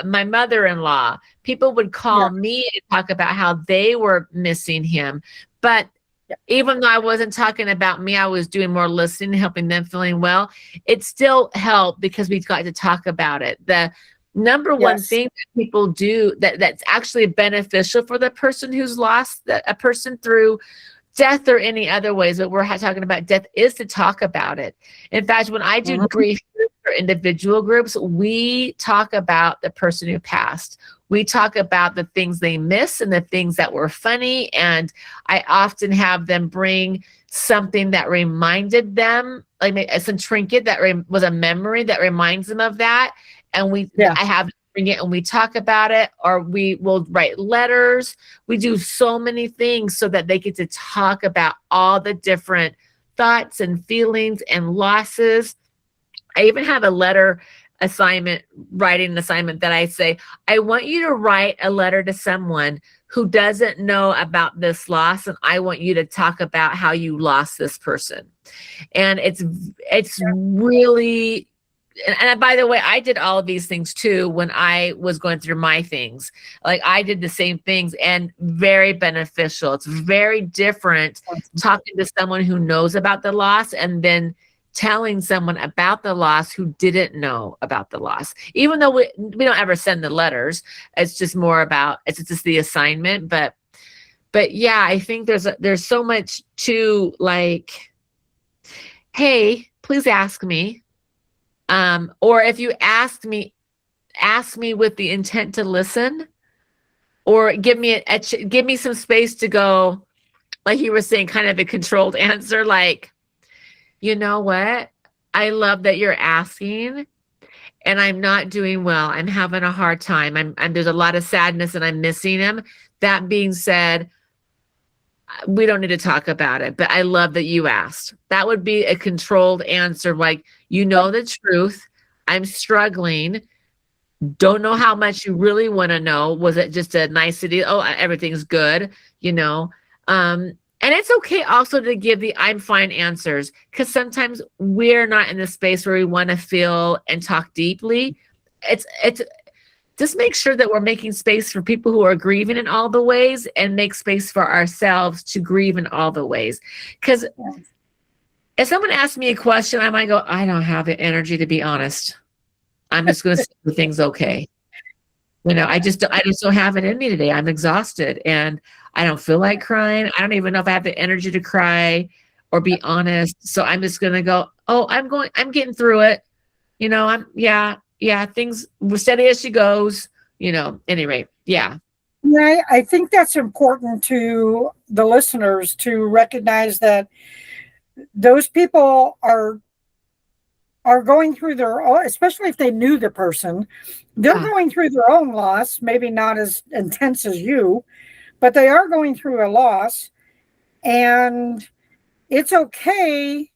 my mother-in-law. People would call me and talk about how they were missing him. But even though I wasn't talking about me, I was doing more listening, helping them feeling well. It still helped because we got to talk about it. The number one thing that people do that's actually beneficial for the person who's lost a person through death or any other ways, but we're talking about death, is to talk about it. In fact, when I do grief for individual groups, we talk about the person who passed. We talk about the things they miss and the things that were funny. And I often have them bring something that reminded them, like some trinket that was a memory that reminds them of that. And I have bring it and we talk about it, or we will write letters. We do so many things so that they get to talk about all the different thoughts and feelings and losses. I even have a writing assignment that I say, I want you to write a letter to someone who doesn't know about this loss, and I want you to talk about how you lost this person. And it's really, and by the way, I did all of these things too when I was going through my things. Like, I did the same things, and very beneficial. It's very different talking to someone who knows about the loss and then telling someone about the loss who didn't know about the loss. Even though we don't ever send the letters, it's just more about, it's just the assignment. But yeah, I think there's so much to, like, hey, please ask me. Or if you ask me with the intent to listen, or give me some space to go, like you were saying, kind of a controlled answer, like, you know what? I love that you're asking, and I'm not doing well. I'm having a hard time. There's a lot of sadness and I'm missing him. That being said, we don't need to talk about it, but I love that you asked. That would be a controlled answer. Like, you know the truth. I'm struggling. Don't know how much you really want to know. Was it just a nicety? Oh, everything's good, you know? And it's okay also to give the I'm fine answers, because sometimes we're not in the space where we want to feel and talk deeply. It's just make sure that we're making space for people who are grieving in all the ways, and make space for ourselves to grieve in all the ways. Because if someone asks me a question, I might go, I don't have the energy to be honest. I'm just going to say things okay. You know, I just don't have it in me today. I'm exhausted and I don't feel like crying. I don't even know if I have the energy to cry or be honest. So I'm just going to go, oh, I'm getting through it. You know, things were steady as she goes, you know, anyway. Yeah. Yeah, I think that's important to the listeners to recognize that those people are going through their own, especially if they knew the person, they're going through their own loss, maybe not as intense as you, but they are going through a loss. And it's okay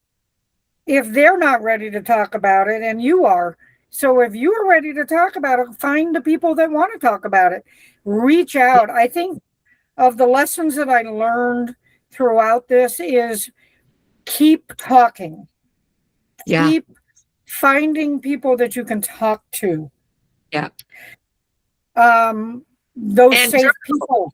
if they're not ready to talk about it and you are. So if you are ready to talk about it, find the people that want to talk about it. Reach out. I think of the lessons that I learned throughout this is keep talking. Yeah. Keep finding people that you can talk to. Yeah. Those and safe people.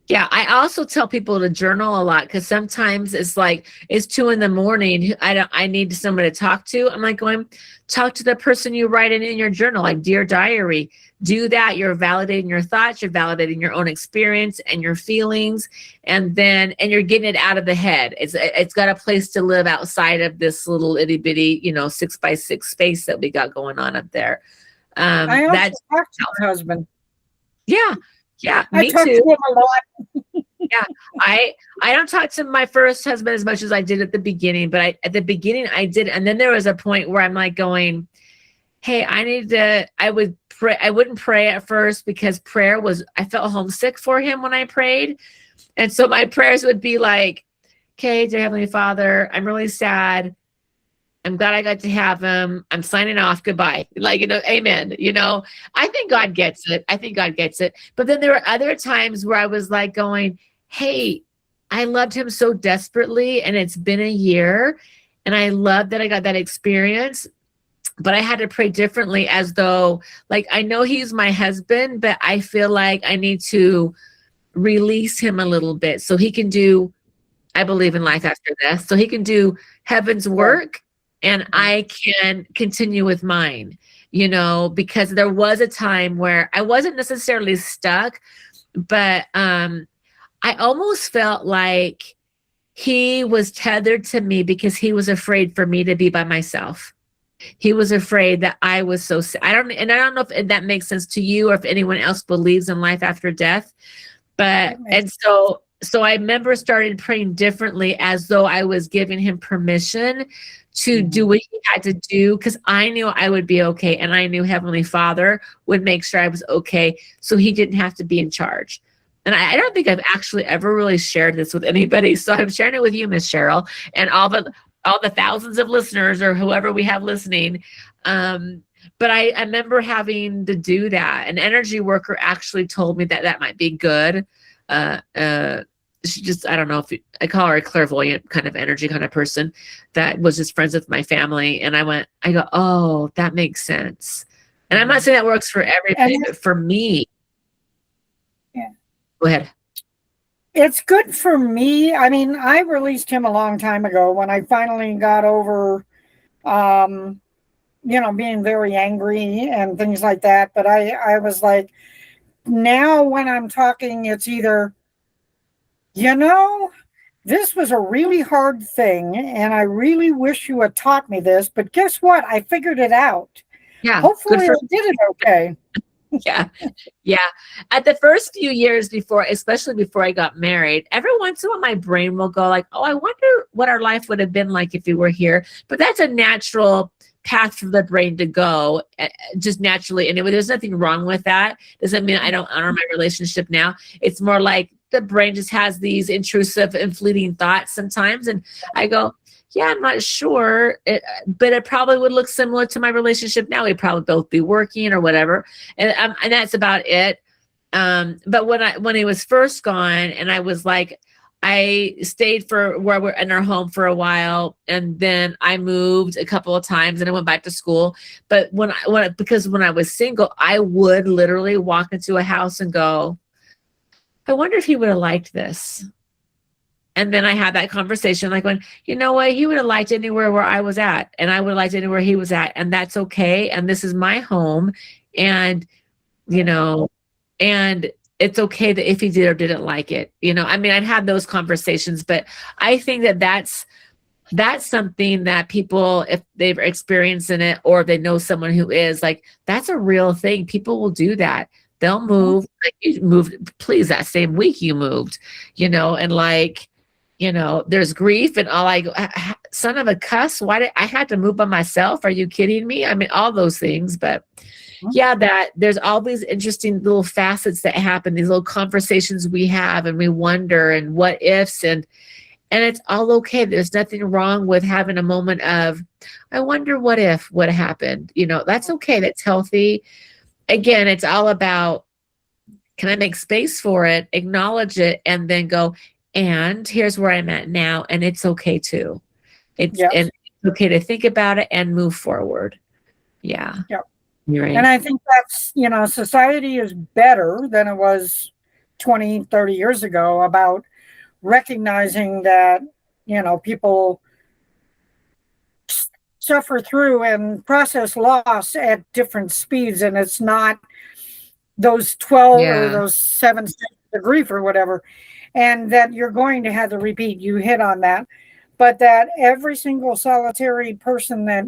Yeah, I also tell people to journal a lot because sometimes it's like it's 2 a.m. I need someone to talk to. I'm like going, talk to the person you write in your journal, like Dear Diary. Do that. You're validating your thoughts, you're validating your own experience and your feelings, and you're getting it out of the head. It's got a place to live outside of this little itty bitty, 6x6 space that we got going on up there. I also That's talk to my husband. yeah, yeah, I me talk too. to him a lot. Yeah, I don't talk to my first husband as much as I did at the beginning, but at the beginning I did, and then there was a point where I'm like going, "Hey, I would pray. I wouldn't pray at first because I felt homesick for him when I prayed, and so my prayers would be like, "Okay, dear Heavenly Father, I'm really sad. I'm glad I got to have him. I'm signing off. Goodbye." Like, amen. I think God gets it. I think God gets it. But then there were other times where I was like going, hey, I loved him so desperately, and it's been a year, and I love that I got that experience, but I had to pray differently, as though, like, I know he's my husband, but I feel like I need to release him a little bit so he can do, I believe in life after death, so he can do heaven's work and I can continue with mine, because there was a time where I wasn't necessarily stuck, but I almost felt like he was tethered to me because he was afraid for me to be by myself. He was afraid that I was so sick. I don't know if that makes sense to you or if anyone else believes in life after death. So I remember started praying differently, as though I was giving him permission to do what he had to do, because I knew I would be okay, and I knew Heavenly Father would make sure I was okay, so he didn't have to be in charge. And I don't think I've actually ever really shared this with anybody, so I'm sharing it with you, Miss Cheryl, and all the thousands of listeners or whoever we have listening. But I remember having to do that. An energy worker actually told me that might be good. She just, I don't know if I call her a clairvoyant kind of energy kind of person that was just friends with my family. And I go, oh, that makes sense. And I'm not saying that works for everybody, but for me. Yeah. Go ahead. It's good for me. I mean, I released him a long time ago when I finally got over, being very angry and things like that. But I was like, now when I'm talking, it's either, this was a really hard thing, and I really wish you had taught me this, but guess what? I figured it out. Yeah. Hopefully I did it okay. Yeah. At the first few years especially before I got married, every once in a while my brain will go like, oh, I wonder what our life would have been like if we were here. But that's a natural path for the brain to go, just naturally. Anyway, there's nothing wrong with that. Doesn't mean I don't honor my relationship now. It's more like the brain just has these intrusive and fleeting thoughts sometimes. And I go, yeah, I'm not sure, but it probably would look similar to my relationship now. We'd probably both be working or whatever. And that's about it. But when he was first gone, and I was like, I stayed where we're in our home for a while, and then I moved a couple of times, and I went back to school. But because when I was single, I would literally walk into a house and go, I wonder if he would have liked this. And then I had that conversation, like, when, you know what, he would have liked anywhere where I was at, and I would have liked anywhere he was at, and that's okay. And this is my home, and and it's okay that if he did or didn't like it, I mean, I'd had those conversations, but I think that's something that people, if they've experienced in it, or if they know someone who is, like, that's a real thing. People will do that. They'll move. Like, you moved, please, that same week you moved, and like, there's grief and all. I go, son of a cuss, why did I had to move by myself? Are you kidding me? I mean, all those things. But yeah, that there's all these interesting little facets that happen, these little conversations we have, and we wonder, and what ifs, and it's all okay. There's nothing wrong with having a moment of, I wonder what if would have happened. That's okay. That's healthy. Again, it's all about, can I make space for it, acknowledge it, and then go, and here's where I'm at now, and it's okay too. And it's okay to think about it and move forward. Yeah. Yep. You're right. And I think that's, society is better than it was 20, 30 years ago about recognizing that, people suffer through and process loss at different speeds. And it's not those 12 or those 7 steps of grief or whatever. And that you're going to have to repeat. You hit on that. But that every single solitary person that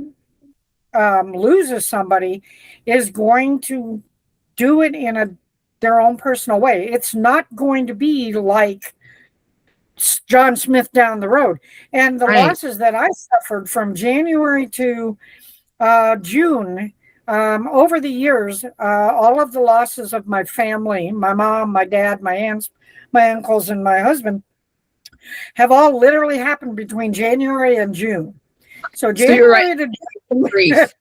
loses somebody is going to do it in their own personal way. It's not going to be like John Smith down the road. And the losses that I suffered from January to June, over the years, all of the losses of my family, my mom, my dad, my aunts, my uncles, and my husband, have all literally happened between January and June. So January to June. Grief.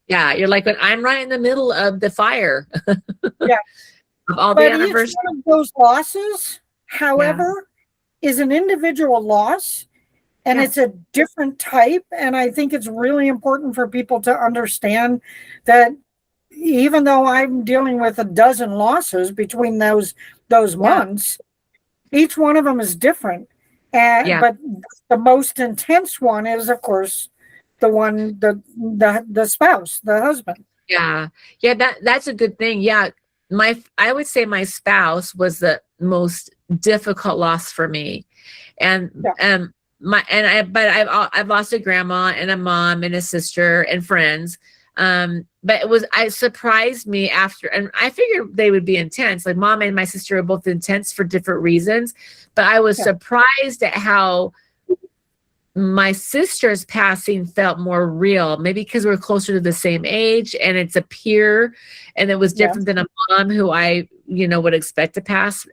Yeah, you're like, but I'm right in the middle of the fire. Yeah. Of all but the anniversaries. each one of those losses, however, is an individual loss, and it's a different type. And I think it's really important for people to understand that even though I'm dealing with a dozen losses between those months, each one of them is different. But the most intense one is, of course, the one, the spouse, the husband. Yeah. That's a good thing. Yeah. I would say my spouse was the most difficult loss for me. And, I've lost a grandma and a mom and a sister and friends. But it surprised me after, and I figured they would be intense. Like mom and my sister are both intense for different reasons, but I was surprised at how my sister's passing felt more real, maybe because we're closer to the same age and it's a peer, and it was different than a mom who I, would expect to pass.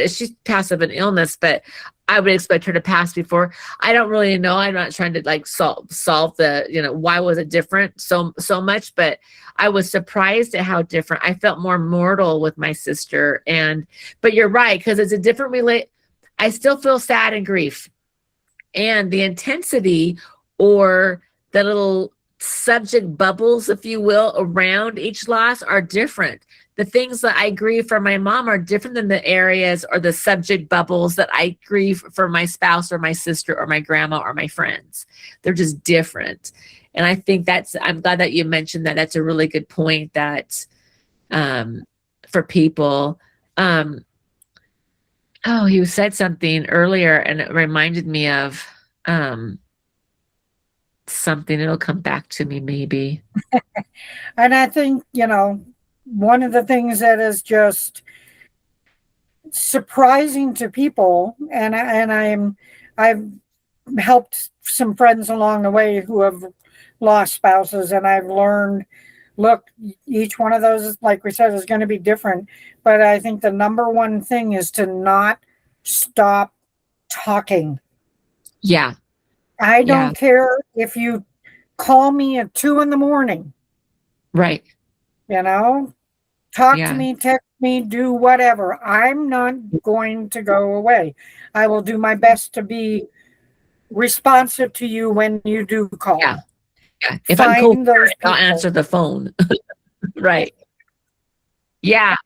She's passed of an illness, but I would expect her to pass before. I don't really know. I'm not trying to like solve the, why was it different so much, but I was surprised at how different. I felt more mortal with my sister. But you're right, because it's a different I still feel sad and grief. And the intensity or the little subject bubbles, if you will, around each loss are different. The things that I grieve for my mom are different than the areas or the subject bubbles that I grieve for my spouse or my sister or my grandma or my friends. They're just different. And I think I'm glad that you mentioned that. That's a really good point that for people. You said something earlier and it reminded me of something. It'll come back to me maybe. And I think, one of the things that is just surprising to people, and I've helped some friends along the way who have lost spouses, and I've learned, look, each one of those, like we said, is going to be different. But I think the number one thing is to not stop talking. Yeah. I don't care if you call me at 2 a.m. Right. Talk to me, text me, do whatever. I'm not going to go away. I will do my best to be responsive to you when you do call. Yeah. If I'm cold, I'll answer the phone. Right. Yeah.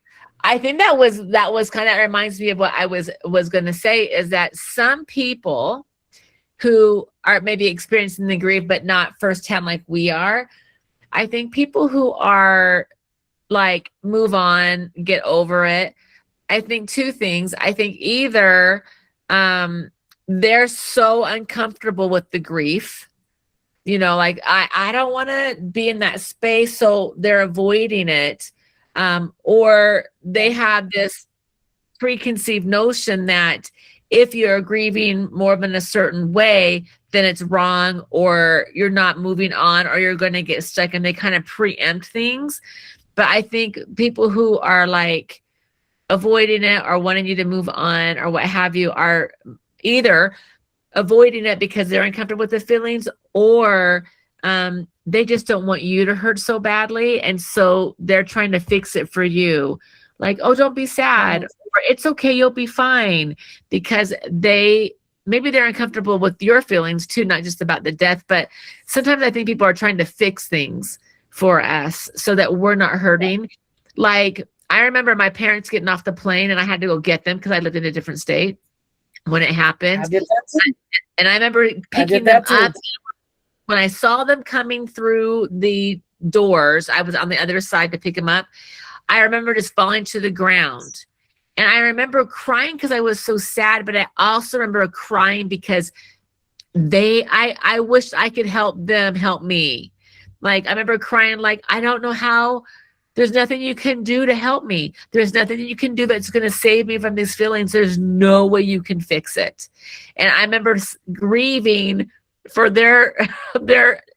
I think that was kind of reminds me of what I was going to say, is that some people who are maybe experiencing the grief, but not firsthand like we are. I think people who are like, move on, get over it. I think two things. I think either they're so uncomfortable with the grief, like I don't want to be in that space, so they're avoiding it. Or they have this preconceived notion that if you're grieving more than a certain way, then it's wrong, or you're not moving on, or you're going to get stuck, and they kind of preempt things. But I think people who are like avoiding it or wanting you to move on or what have you are either avoiding it because they're uncomfortable with the feelings, or they just don't want you to hurt so badly. And so they're trying to fix it for you. Like, oh, don't be sad. Or it's okay, you'll be fine. Because maybe they're uncomfortable with your feelings too, not just about the death. But sometimes I think people are trying to fix things for us so that we're not hurting. Like, I remember my parents getting off the plane and I had to go get them because I lived in a different state when it happened. I did that too. And I remember picking them up. When I saw them coming through the doors, I was on the other side to pick them up. I remember just falling to the ground. And I remember crying because I was so sad, but I also remember crying because I wished I could help them help me. Like, I remember crying, like, I don't know how. There's nothing you can do to help me. There's nothing that you can do that's going to save me from these feelings. There's no way you can fix it. And I remember grieving for their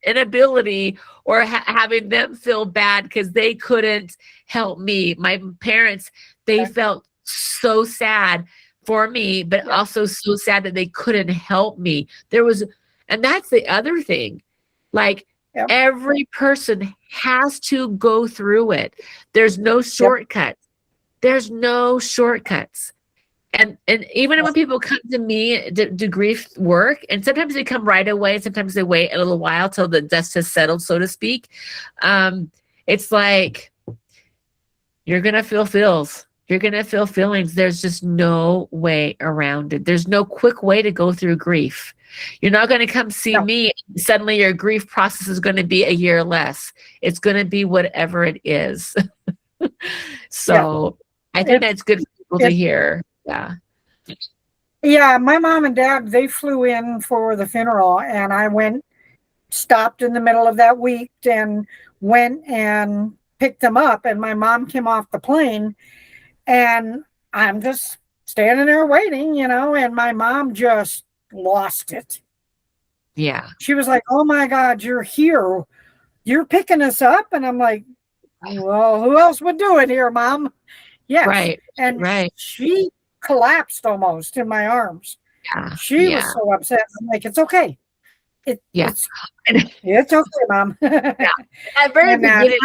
inability or having them feel bad because they couldn't help me. My parents, they felt so sad for me, but also so sad that they couldn't help me. And that's the other thing. Like, every person has to go through it. There's no shortcuts. There's no shortcuts. And even when people come to me to do grief work, and sometimes they come right away, sometimes they wait a little while till the dust has settled, so to speak. It's like, you're going to feel feels. You're going to feel feelings. There's just no way around it. There's no quick way to go through grief. You're not going to come see me. Suddenly your grief process is going to be a year less. It's going to be whatever it is. So I think that's good for people to hear. Yeah. Yeah. My mom and dad, they flew in for the funeral, and I stopped in the middle of that week and went and picked them up. And my mom came off the plane, and I'm just standing there waiting, and my mom just lost it. Yeah. She was like, "Oh my God, you're here. You're picking us up." And I'm like, "Well, who else would do it here, Mom?" Yes. Right. And she collapsed almost in my arms. Yeah. She was so upset. I'm like, "It's okay. It's okay, Mom." At very beginning,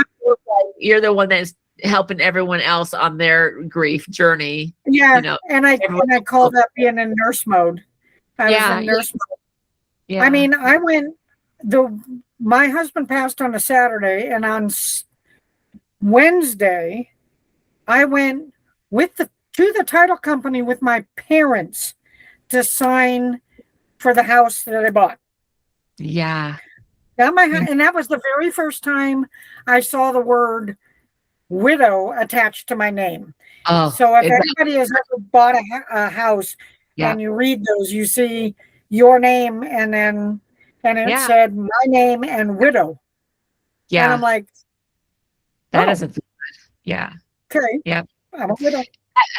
you're the one that's helping everyone else on their grief journey. Yeah. And I called that being in nurse mode. I was in nurse mode. Yeah. I mean, my husband passed on a Saturday, and on Wednesday, I went to the title company with my parents to sign for the house that I bought. Yeah. And that was the very first time I saw the word widow attached to my name. Oh, so if anybody has ever bought a house and you read those, you see your name and it said my name and widow. Yeah. And I'm like, that isn't good. Yeah. Okay. Yeah. I'm a widow.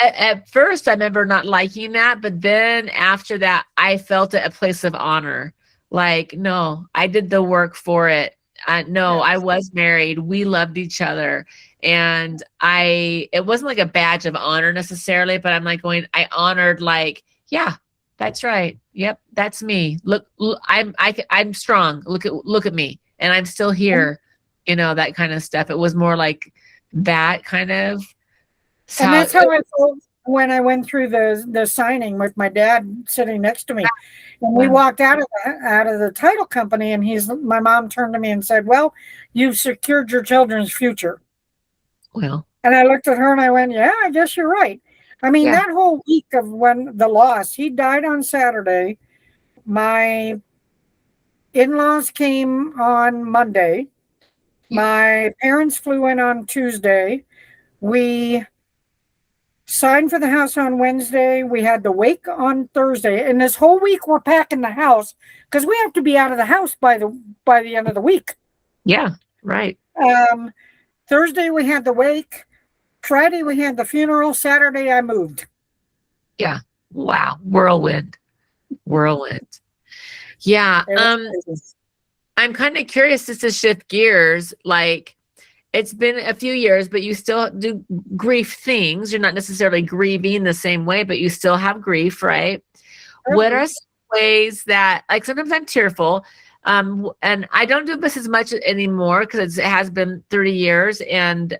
At first, I remember not liking that, but then after that, I felt it a place of honor. Like, no, I did the work for it. I was married. We loved each other. And it wasn't like a badge of honor necessarily, but I'm like I honored, like, yeah, that's right. Yep. That's me. Look, I'm strong. Look at me. And I'm still here, that kind of stuff. It was more like that kind of. And that's how I felt when I went through the signing with my dad sitting next to me. And we walked out of the title company, and my mom turned to me and said, "Well, you've secured your children's future." Well, and I looked at her and I went, "Yeah, I guess you're right." I mean, that whole week of when the loss, he died on Saturday. My in-laws came on Monday. My parents flew in on Tuesday. We signed for the house on Wednesday. We had the wake on Thursday. And this whole week we're packing the house because we have to be out of the house by the end of the week. Yeah, right. Thursday we had the wake. Friday we had the funeral. Saturday I moved. Yeah. Wow. Whirlwind. Yeah. I'm kind of curious just to shift gears. Like, it's been a few years, but you still do grief things. You're not necessarily grieving the same way, but you still have grief, right? Mm-hmm. What are some ways that, like, sometimes I'm tearful, and I don't do this as much anymore because it has been 30 years, and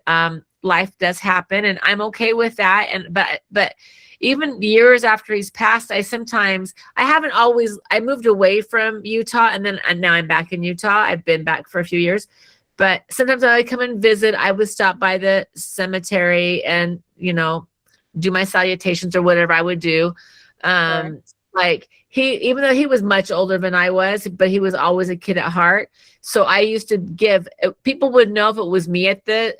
life does happen, and I'm okay with that. But even years after he's passed, I moved away from Utah, and now I'm back in Utah. I've been back for a few years. But sometimes I would come and visit. I would stop by the cemetery and, do my salutations or whatever I would do. Right. Like even though he was much older than I was, but he was always a kid at heart. So I used to give, people would know if it was me at the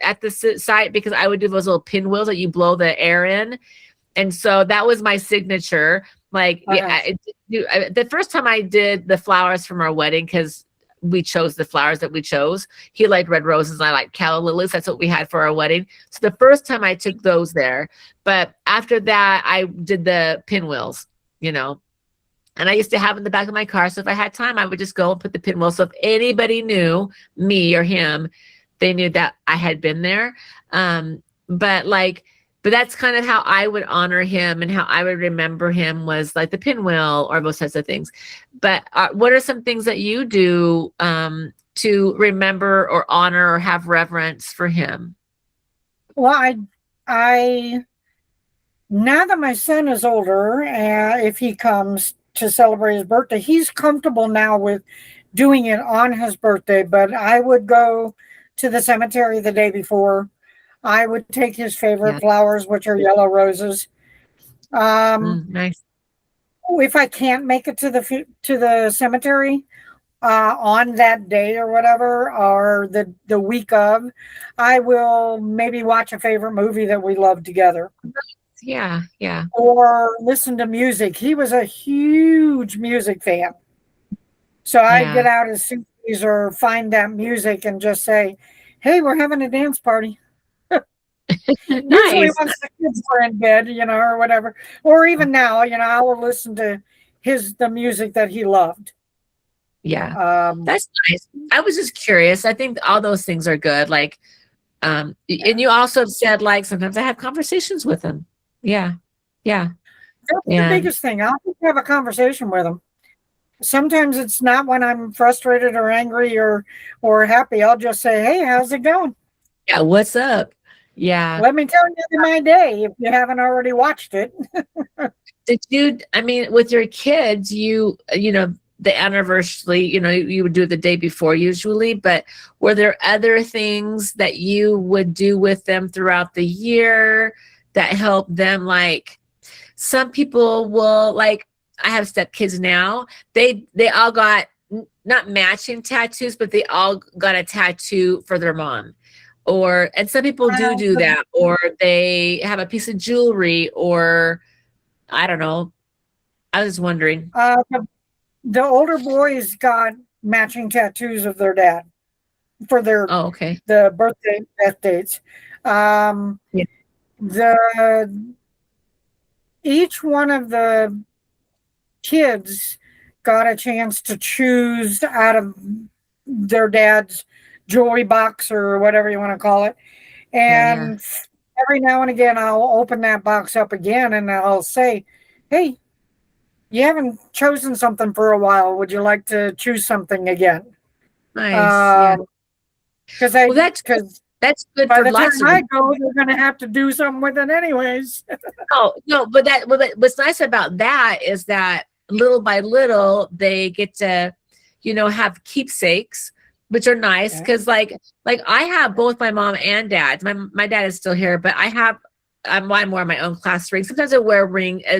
site, because I would do those little pinwheels that you blow the air in. And so that was my signature. Like the first time I did the flowers from our wedding, because we chose the flowers that we chose. He liked red roses and I liked calla lilies. That's what we had for our wedding. So the first time I took those there, but after that I did the pinwheels, and I used to have in the back of my car. So if I had time, I would just go and put the pinwheel. So if anybody knew me or him, they knew that I had been there. But that's kind of how I would honor him and how I would remember him, was like the pinwheel or those types of things. But what are some things that you do to remember or honor or have reverence for him? Well, I now that my son is older, if he comes to celebrate his birthday, he's comfortable now with doing it on his birthday. But I would go to the cemetery the day before. I would take his favorite flowers, which are yellow roses. Nice. If I can't make it to the cemetery on that day or whatever, or the week of, I will maybe watch a favorite movie that we love together. Yeah. Or listen to music. He was a huge music fan. So I'd get out his CDs or find that music and just say, hey, we're having a dance party. Usually once the kids were in bed, or whatever. Or even now, I will listen to the music that he loved. Yeah. That's nice. I was just curious. I think all those things are good. Like, and you also said, like, sometimes I have conversations with him. Yeah. That's the biggest thing. I'll just have a conversation with him. Sometimes it's not when I'm frustrated or angry or happy. I'll just say, hey, how's it going? Yeah, what's up? Yeah. Let me tell you my day if you haven't already watched it. Did you, with your kids, the anniversary, you would do it the day before usually, but were there other things that you would do with them throughout the year that help them? Like, some people will, like, I have stepkids now. They all got not matching tattoos, but they all got a tattoo for their mom. And some people do that, or they have a piece of jewelry, or I don't know. I was wondering. The older boys got matching tattoos of their dad for their the birthday death dates. Each one of the kids got a chance to choose out of their dad's jewelry box or whatever you want to call it. And every now and again, I'll open that box up again and I'll say, hey, you haven't chosen something for a while. Would you like to choose something again? Nice. Because that's good by for the lots time of I go, they're going to have to do something with it anyways. No, but what's nice about that is that little by little they get to, have keepsakes, which are nice, because like I have both my mom and dad. My dad is still here, but I'm more my own class ring. Sometimes I wear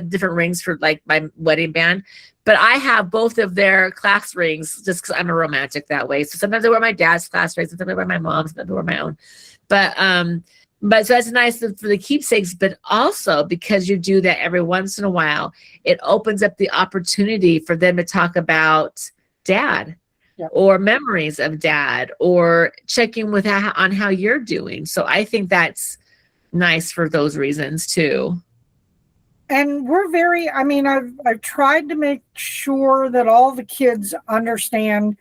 different rings for like my wedding band, but I have both of their class rings just because I'm a romantic that way. So sometimes I wear my dad's class rings, sometimes I wear my mom's, sometimes I wear my own. But so that's nice for the keepsakes, but also because you do that every once in a while, it opens up the opportunity for them to talk about dad. Or memories of dad, or checking on how you're doing. So I think that's nice for those reasons too. And we're I've tried to make sure that all the kids understand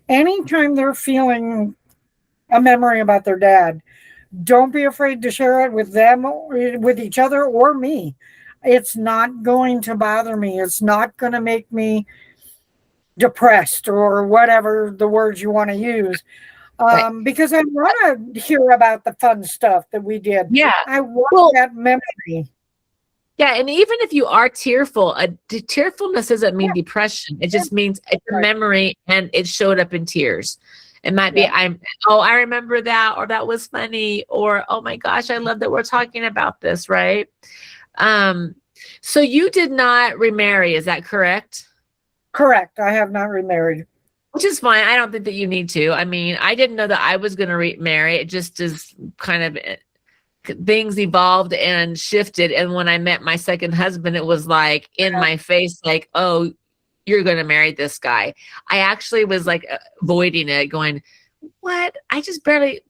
anytime they're feeling a memory about their dad, don't be afraid to share it with them, with each other, or me. It's not going to bother me. It's not going to make me depressed or whatever the words you want to use. Because I want to hear about the fun stuff that we did. Yeah. I want that memory. Yeah. And even if you are tearful, tearfulness doesn't mean depression. It just means it's a memory and it showed up in tears. It might be, I remember that, or that was funny, or, oh my gosh, I love that we're talking about this, right? So you did not remarry, is that correct? Correct. I have not remarried. Which is fine. I don't think that you need to. I mean, I didn't know that I was going to remarry. It just is kind of, things evolved and shifted. And when I met my second husband, it was like in my face, like, oh, you're going to marry this guy. I actually was like avoiding it, going, what? I just barely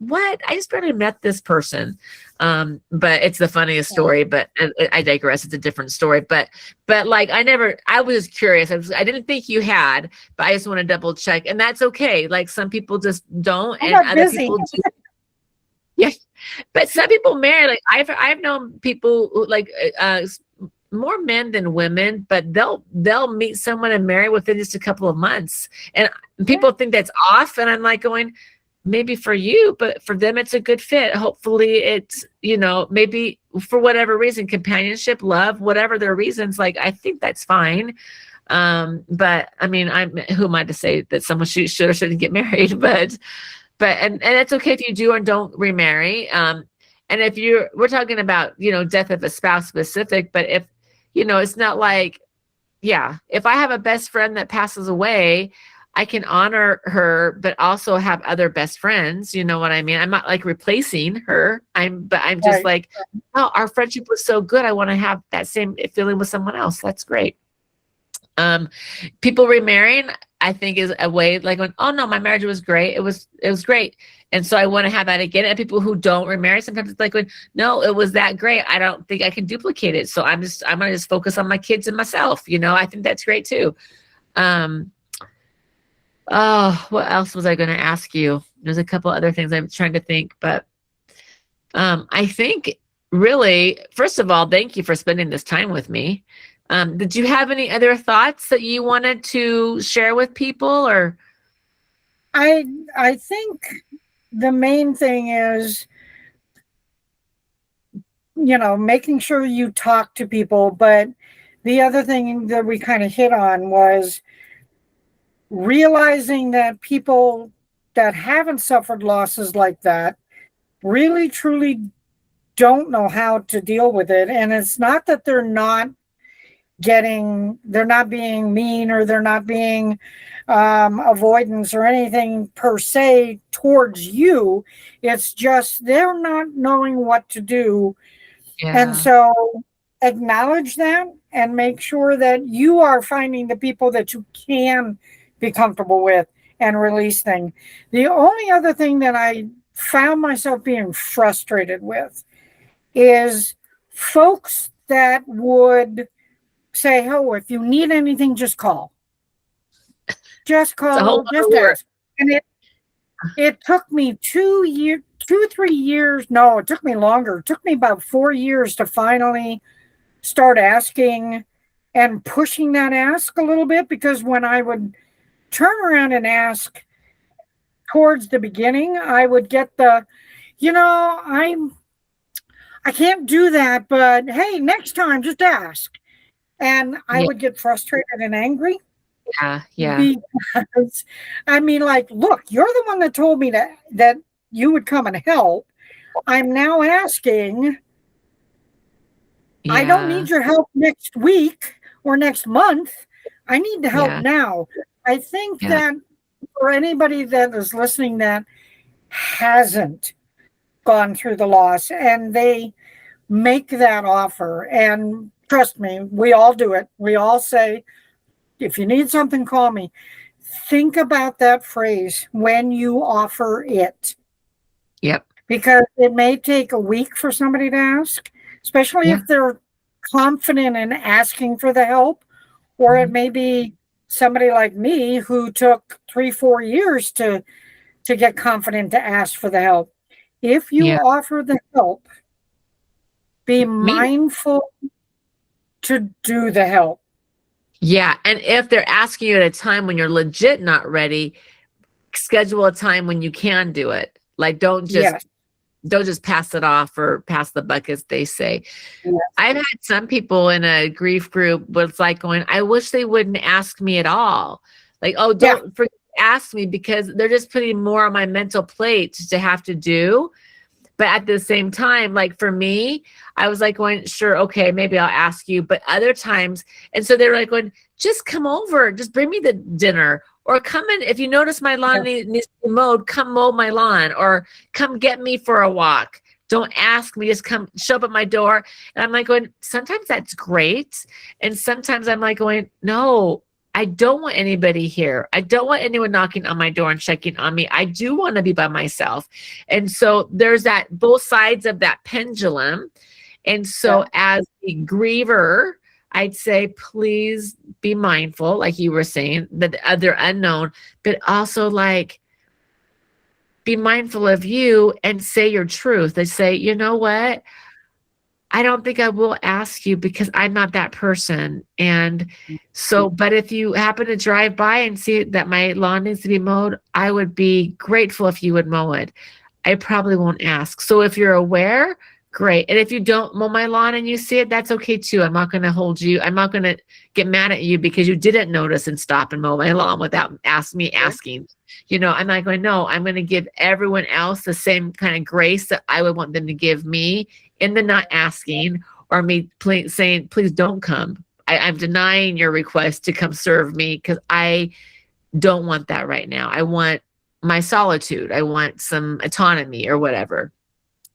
met this person. But it's the funniest story, but I digress. It's a different story, but like, I was curious. I didn't think you had, but I just want to double check, and that's okay. Like, some people just don't, and other people do. Yeah. But some people marry, like I've known people who, like, more men than women, but they'll meet someone and marry within just a couple of months. And people think that's off. And I'm like going, maybe for you, but for them, it's a good fit. Hopefully it's, maybe for whatever reason, companionship, love, whatever their reasons, like, I think that's fine. But I mean, who am I to say that someone should or shouldn't get married? But it's okay if you do or don't remarry. And if we're talking about, death of a spouse specific, but if, it's not like, if I have a best friend that passes away, I can honor her, but also have other best friends. You know what I mean? I'm not like replacing her. I'm just like, oh, our friendship was so good. I want to have that same feeling with someone else. That's great. People remarrying, I think, is a way, like, going, oh no, my marriage was great. It was great. And so I want to have that again. And people who don't remarry, sometimes it's like, no, it was that great. I don't think I can duplicate it. So I'm going to just focus on my kids and myself. I think that's great too. Oh, what else was I going to ask you? There's a couple other things I'm trying to think, but I think really, first of all, thank you for spending this time with me. Did you have any other thoughts that you wanted to share with people, or? I think the main thing is, making sure you talk to people. But the other thing that we kind of hit on was realizing that people that haven't suffered losses like that really, truly don't know how to deal with it. And it's not that they're not being mean, or they're not being avoidance or anything per se towards you. It's just they're not knowing what to do. And so acknowledge that and make sure that you are finding the people that you can be comfortable with and release things. The only other thing that I found myself being frustrated with is folks that would say, oh, if you need anything, just call. Just call, just ask. And it took me 3 years. No, it took me longer. It took me about 4 years to finally start asking and pushing that ask a little bit, because when I would turn around and ask towards the beginning, I would get the, I can't do that, but hey, next time, just ask. And I would get frustrated and angry. Yeah. Because, I mean, like, look, you're the one that told me that you would come and help. I'm now asking. I don't need your help next week or next month. I need to help now. I think that for anybody that is listening that hasn't gone through the loss and they make that offer, and trust me, we all do it. We all say, if you need something, call me. Think about that phrase when you offer it. Yep. Because it may take a week for somebody to ask, especially if they're confident in asking for the help, or it may be somebody like me who took 3-4 years to get confident to ask for the help. If you offer the help, be mindful to do the help. Yeah. And if they're asking you at a time when you're legit not ready, schedule a time when you can do it. Like, don't just pass it off or pass the buck, as they say. Yes. I've had some people in a grief group where it's like going, I wish they wouldn't ask me at all. Like, oh, don't forget ask me because they're just putting more on my mental plate to have to do. But at the same time, like for me, I was like going, sure, okay, maybe I'll ask you. But other times, and so they're like going, just come over, just bring me the dinner, or come in. If you notice my lawn needs to be mowed, come mow my lawn, or come get me for a walk. Don't ask me, just come show up at my door. And I'm like going, sometimes that's great. And sometimes I'm like going, no, I don't want anybody here. I don't want anyone knocking on my door and checking on me. I do want to be by myself. And so there's that both sides of that pendulum. And so as a griever, I'd say, please be mindful, like you were saying, that the other unknown, but also like be mindful of you and say your truth. They say, you know what? I don't think I will ask you because I'm not that person. And so, but if you happen to drive by and see that my lawn needs to be mowed, I would be grateful if you would mow it. I probably won't ask. So if you're aware, great. And if you don't mow my lawn and you see it, that's okay too. I'm not going to hold you. I'm not going to get mad at you because you didn't notice and stop and mow my lawn without me asking. You know, I'm not going, no, I'm going to give everyone else the same kind of grace that I would want them to give me in the not asking or me saying, please don't come. I'm denying your request to come serve me because I don't want that right now. I want my solitude. I want some autonomy or whatever.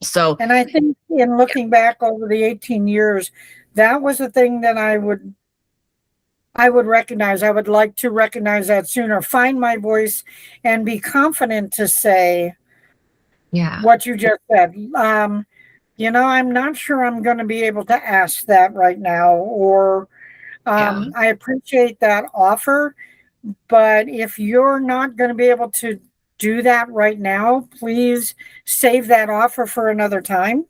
So, and I think in looking back over the 18 years, that was the thing that I would recognize. I would like to recognize that sooner, find my voice and be confident to say what you just said. You know, I'm not sure I'm going to be able to ask that right now, or I appreciate that offer, but if you're not going to be able to do that right now, please save that offer for another time.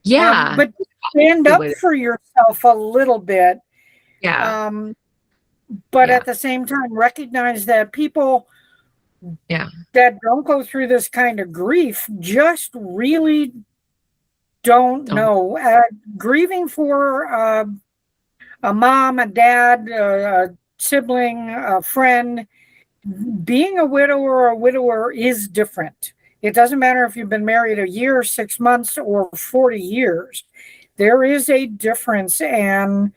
Yeah. But stand up for yourself a little bit. Yeah. But at the same time, recognize that people that don't go through this kind of grief just really don't know. Grieving for a mom, a dad, a sibling, a friend, being a widow or a widower is different. It doesn't matter if you've been married a year, 6 months, or 40 years. There is a difference, and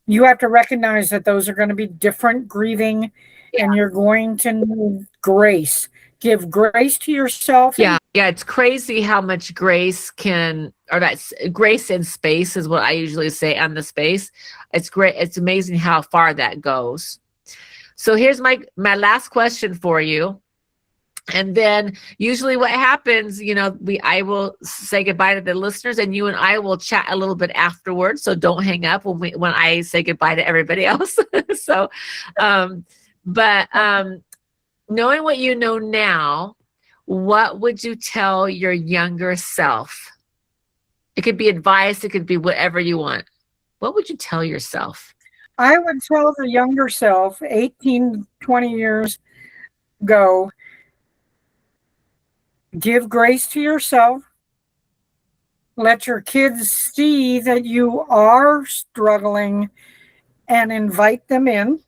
you have to recognize that those are going to be different grieving, and you're going to need grace. Give grace to yourself. Yeah, it's crazy how much grace that's grace in space is what I usually say on the space. It's great. It's amazing how far that goes. So here's my last question for you. And then usually what happens, you know, I will say goodbye to the listeners and you and I will chat a little bit afterwards. So don't hang up when I say goodbye to everybody else. So, knowing what you know now, what would you tell your younger self? It could be advice. It could be whatever you want. What would you tell yourself? I would tell the younger self 18, 20 years ago, give grace to yourself. Let your kids see that you are struggling and invite them in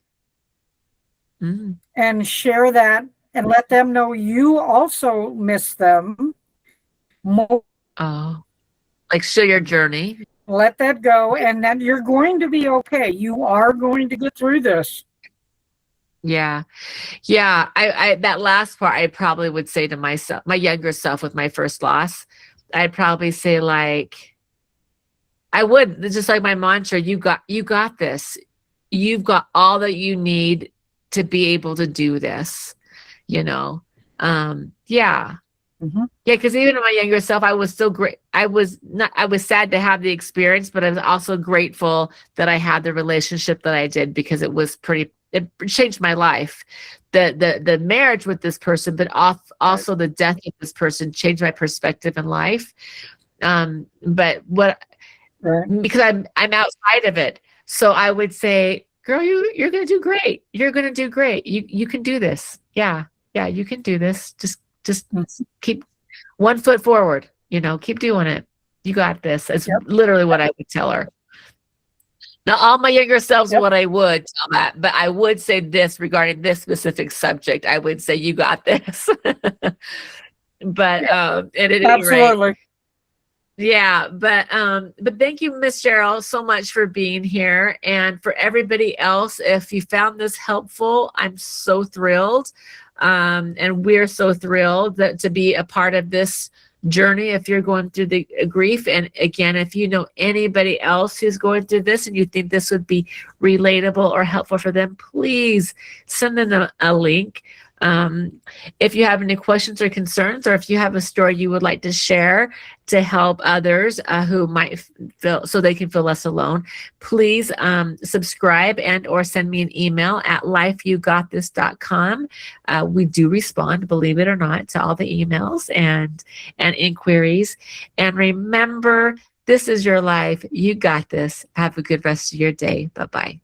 and share that and let them know you also miss them. Like share your journey. Let that go, and that you're going to be okay. You are going to get through this. Yeah. I that last part, I probably would say to myself, my younger self with my first loss, I'd probably say like, I would, it's just like my mantra, you got this. You've got all that you need to be able to do this, you know? Because even in my younger self, I was still great. I was sad to have the experience, but I was also grateful that I had the relationship that I did because it changed my life. The marriage with this person, but also the death of this person changed my perspective in life. Because I'm outside of it. So I would say, girl, you're going to do great. You're going to do great. You can do this. Yeah, you can do this. Just keep 1 foot forward, you know, keep doing it. You got this. That's literally what I would tell her. Now, all my younger selves, Yep. what I would tell that, but I would say this regarding this specific subject. I would say, you got this. But Yeah, at any rate, absolutely. yeah, but thank you, Miss Cheryl, so much for being here. And for everybody else, if you found this helpful, I'm so thrilled. And we're so thrilled that to be a part of this journey if you're going through the grief. And again, if you know anybody else who's going through this and you think this would be relatable or helpful for them, please send them a link. If you have any questions or concerns, or if you have a story you would like to share to help others who might feel, so they can feel less alone, please subscribe and or send me an email at lifeyougotthis.com. We do respond, believe it or not, to all the emails and inquiries. And remember, this is your life. You got this. Have a good rest of your day. Bye-bye.